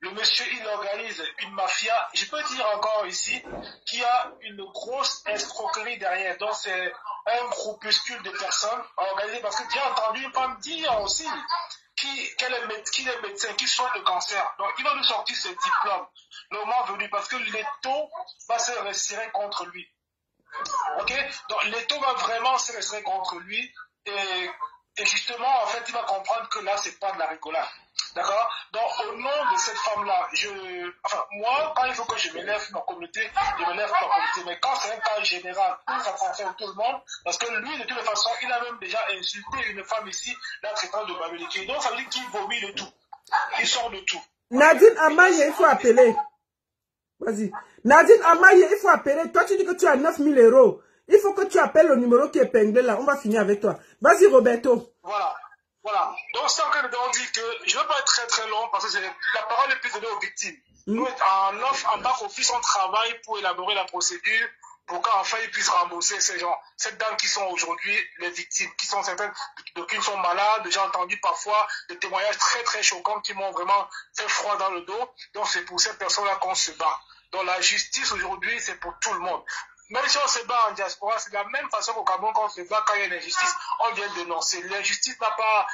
S8: Le monsieur, il organise une mafia. Je peux dire encore ici qu'il y a une grosse escroquerie derrière. Donc, c'est un groupuscule de personnes organisées. Parce que j'ai entendu une femme dire aussi qu'il est médecin, qui soigne le cancer. Donc, il va nous sortir ce diplôme le moment venu parce que l'étau va se resserrer contre lui. Ok? Donc, l'étau va vraiment se resserrer contre lui. Et justement, en fait, il va comprendre que là, c'est pas de la rigolade. D'accord? Donc, au nom de cette femme-là, moi, quand il faut que je m'élève ma communauté, je m'élève ma communauté. Mais quand c'est un cas général, ça concerne tout le monde, parce que lui, de toute façon, il a même déjà insulté une femme ici, la traitant de Bamileke. Donc, ça veut dire qu'il vomit de tout. Il sort de tout.
S1: Nadine Amaye, il faut appeler. Vas-y. Nadine Amaye, il faut appeler. Toi, tu dis que tu as 9000 €. Il faut que tu appelles le numéro qui est épinglé là. On va finir avec toi. Vas-y, Roberto.
S8: Voilà. Donc, c'est encore on dit que je ne veux pas être très très long parce que la parole est plus donnée aux victimes. Nous, en back-office, on travaille pour élaborer la procédure pour qu'enfin ils puissent rembourser ces gens. Ces dames qui sont aujourd'hui les victimes, qui sont certaines, qui sont malades. J'ai entendu parfois des témoignages très très choquants qui m'ont vraiment fait froid dans le dos. Donc, c'est pour ces personnes-là qu'on se bat. Donc, la justice aujourd'hui, c'est pour tout le monde. Même si on se bat en diaspora, c'est de la même façon qu'au Cameroun, quand on se bat, quand il y a une injustice, on vient dénoncer. L'injustice n'a pas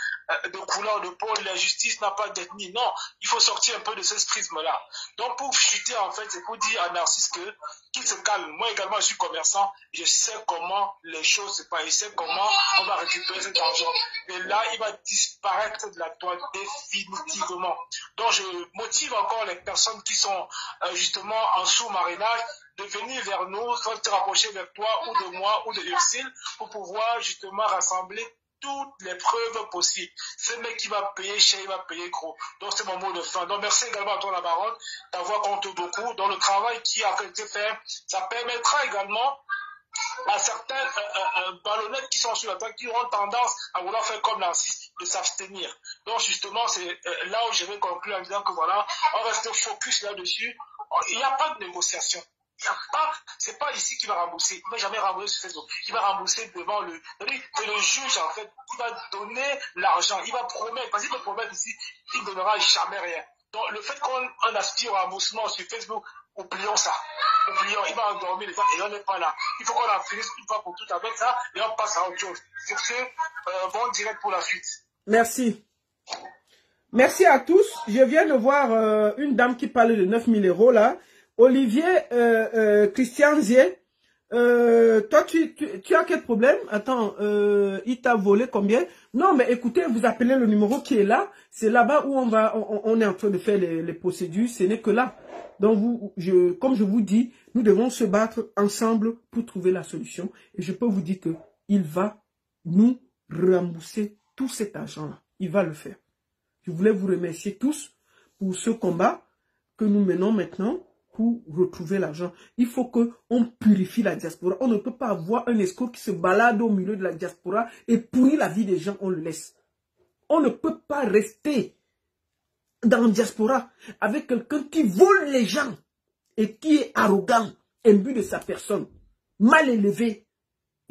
S8: de couleur de peau, l'injustice n'a pas d'ethnie. Non, il faut sortir un peu de ce prisme-là. Donc, pour chuter, en fait, c'est pour dire à Narcisse qu'il se calme. Moi également, je suis commerçant. Je sais comment les choses se passent. Je sais comment on va récupérer cet argent. Et là, il va disparaître de la toile définitivement. Donc, je motive encore les personnes qui sont justement en sous-marinage de venir vers nous, soit de se rapprocher de toi ou de moi ou de Ursule pour pouvoir justement rassembler toutes les preuves possibles. Ce mec qui va payer cher, il va payer gros. Donc c'est mon mot de fin. Donc merci également à toi la baronne, ta voix compte beaucoup. Dans le travail qui a été fait, ça permettra également à certains ballonnettes qui sont sur la table, qui auront tendance à vouloir faire comme Narcisse, de s'abstenir. Donc justement, c'est là où je vais conclure en disant que voilà, on reste focus là-dessus. Il n'y a pas de négociation. C'est pas ici qu'il va rembourser. Il ne va jamais rembourser sur Facebook. Il va rembourser devant le juge, en fait. Il va donner l'argent. Il va promettre. Parce qu'il peut promettre ici, il ne donnera jamais rien. Donc, le fait qu'on aspire au remboursement sur Facebook, oublions ça. Oublions, il va endormir les gens et on n'est pas là. Il faut qu'on en finisse une fois pour toutes avec ça et on passe à autre chose. Sur ce, bon direct pour la suite.
S1: Merci. Merci à tous. Je viens de voir une dame qui parle de 9 000 € là. Olivier Christian Zier, toi tu as quel problème? Attends, il t'a volé combien? Non mais écoutez, vous appelez le numéro qui est là. C'est là-bas où on est en train de faire les procédures. Ce n'est que là. Donc comme je vous dis, nous devons se battre ensemble pour trouver la solution. Et je peux vous dire que il va nous rembourser tout cet argent-là. Il va le faire. Je voulais vous remercier tous pour ce combat que nous menons maintenant pour retrouver l'argent. Il faut qu'on purifie la diaspora. On ne peut pas avoir un escroc qui se balade au milieu de la diaspora et pourrit la vie des gens, on le laisse. On ne peut pas rester dans la diaspora avec quelqu'un qui vole les gens et qui est arrogant, imbu de sa personne, mal élevé,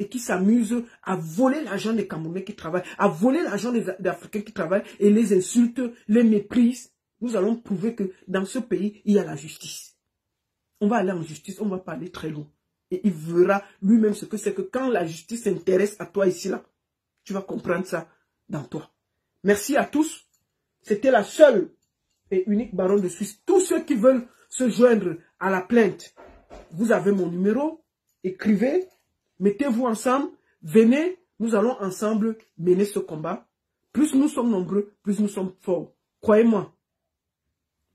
S1: et qui s'amuse à voler l'argent des Camerounais qui travaillent, à voler l'argent des Africains qui travaillent et les insulte, les méprise. Nous allons prouver que dans ce pays, il y a la justice. On va aller en justice, on va pas aller très loin. Et il verra lui-même ce que c'est que quand la justice s'intéresse à toi ici, là, tu vas comprendre ça dans toi. Merci à tous. C'était la seule et unique baronne de Suisse. Tous ceux qui veulent se joindre à la plainte, vous avez mon numéro, écrivez. Mettez-vous ensemble, venez, nous allons ensemble mener ce combat. Plus nous sommes nombreux, plus nous sommes forts. Croyez-moi.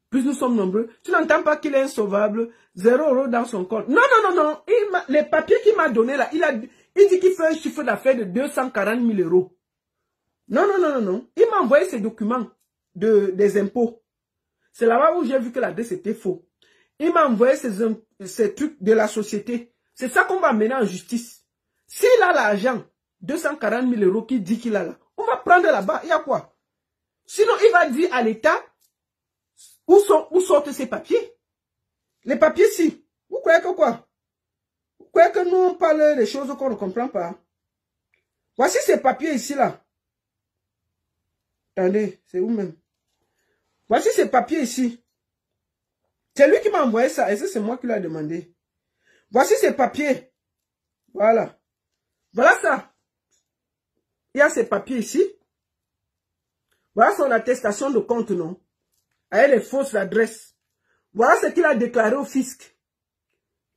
S1: Plus nous sommes nombreux. Tu n'entends pas qu'il est insauvable, 0 € dans son compte. Non, non, non, non. Les papiers qu'il m'a donné là, il dit qu'il fait un chiffre d'affaires de 240 000 €. Non, non, non, non, non. Il m'a envoyé ses documents des impôts. C'est là-bas où j'ai vu que l'adresse était faux. Il m'a envoyé ces trucs de la société. C'est ça qu'on va mener en justice. S'il a l'argent, 240 000 € qu'il dit qu'il a là, on va prendre là-bas. Il y a quoi? Sinon, il va dire à l'État où sortent ces papiers. Les papiers, si. Vous croyez que quoi? Vous croyez que nous, on parle des choses qu'on ne comprend pas? Voici ces papiers ici, là. Attendez, c'est où même? Voici ces papiers ici. C'est lui qui m'a envoyé ça. Et c'est moi qui l'ai demandé. Voici ces papiers. Voilà. Voilà ça. Il y a ces papiers ici. Voilà son attestation de compte, non? Avec les fausses adresses. Voilà ce qu'il a déclaré au fisc.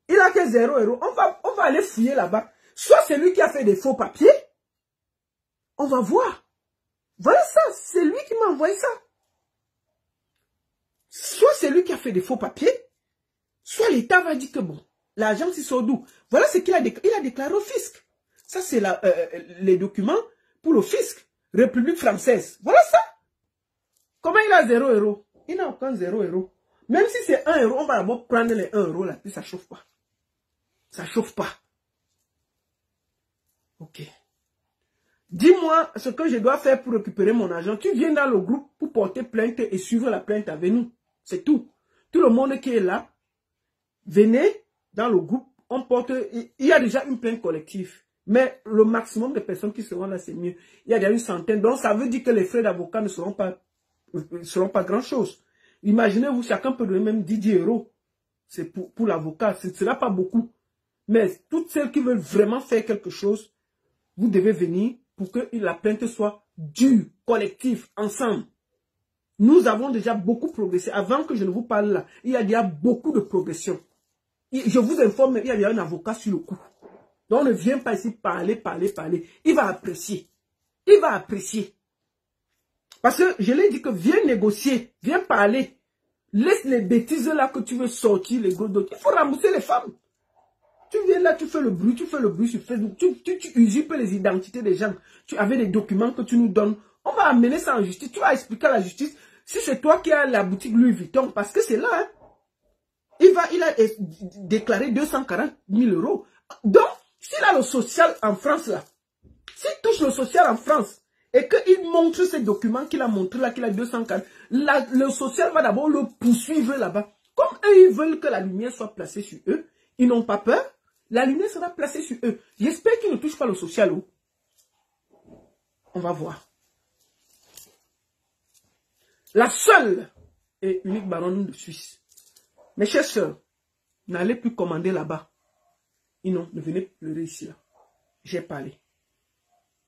S1: Il a que 0 €. On va aller fouiller là-bas. Soit c'est lui qui a fait des faux papiers. On va voir. Voilà ça. C'est lui qui m'a envoyé ça. Soit c'est lui qui a fait des faux papiers. Soit l'État va dire que bon. L'argent, c'est d'où? Voilà ce qu'il a déclaré au fisc. Ça, c'est les documents pour le fisc. République française. Voilà ça. Comment il a 0 €? Il n'a aucun 0 €. Même si c'est 1 €, on va d'abord prendre les 1 € là. Puis ça chauffe pas. Ça chauffe pas. Ok. Dis-moi ce que je dois faire pour récupérer mon argent. Tu viens dans le groupe pour porter plainte et suivre la plainte avec nous. C'est tout. Tout le monde qui est là, venez. Dans le groupe, on porte, il y a déjà une plainte collective. Mais le maximum de personnes qui seront là, c'est mieux. Il y a déjà une centaine. Donc, ça veut dire que les frais d'avocat ne seront pas grand-chose. Imaginez-vous, chacun peut donner même 10 €. C'est pour l'avocat. Ce ne sera pas beaucoup. Mais toutes celles qui veulent vraiment faire quelque chose, vous devez venir pour que la plainte soit dure, collective, ensemble. Nous avons déjà beaucoup progressé. Avant que je ne vous parle là, il y a déjà beaucoup de progression. Je vous informe, il y a un avocat sur le coup. Donc, on ne vient pas ici parler. Il va apprécier. Il va apprécier. Parce que je l'ai dit que viens négocier, viens parler. Laisse les bêtises là que tu veux sortir, les gros d'autres. Il faut rembourser les femmes. Tu viens là, tu fais le bruit sur Facebook. Tu usurpes les identités des gens. Tu avais des documents que tu nous donnes. On va amener ça en justice. Tu vas expliquer à la justice si c'est toi qui as la boutique Louis Vuitton. Parce que c'est là, hein. Il a déclaré 240 000 €. Donc, s'il a le social en France là, s'il touche le social en France et qu'il montre ces documents qu'il a montré là, qu'il a 240, le social va d'abord le poursuivre là-bas. Comme eux, ils veulent que la lumière soit placée sur eux, Ils n'ont pas peur. La lumière sera placée sur eux. J'espère qu'ils ne touchent pas le social. On va voir. La seule et unique baronne de Suisse. Mes chers sœurs, n'allez plus commander là-bas. Et non, ne venez pleurer ici. Là. J'ai parlé.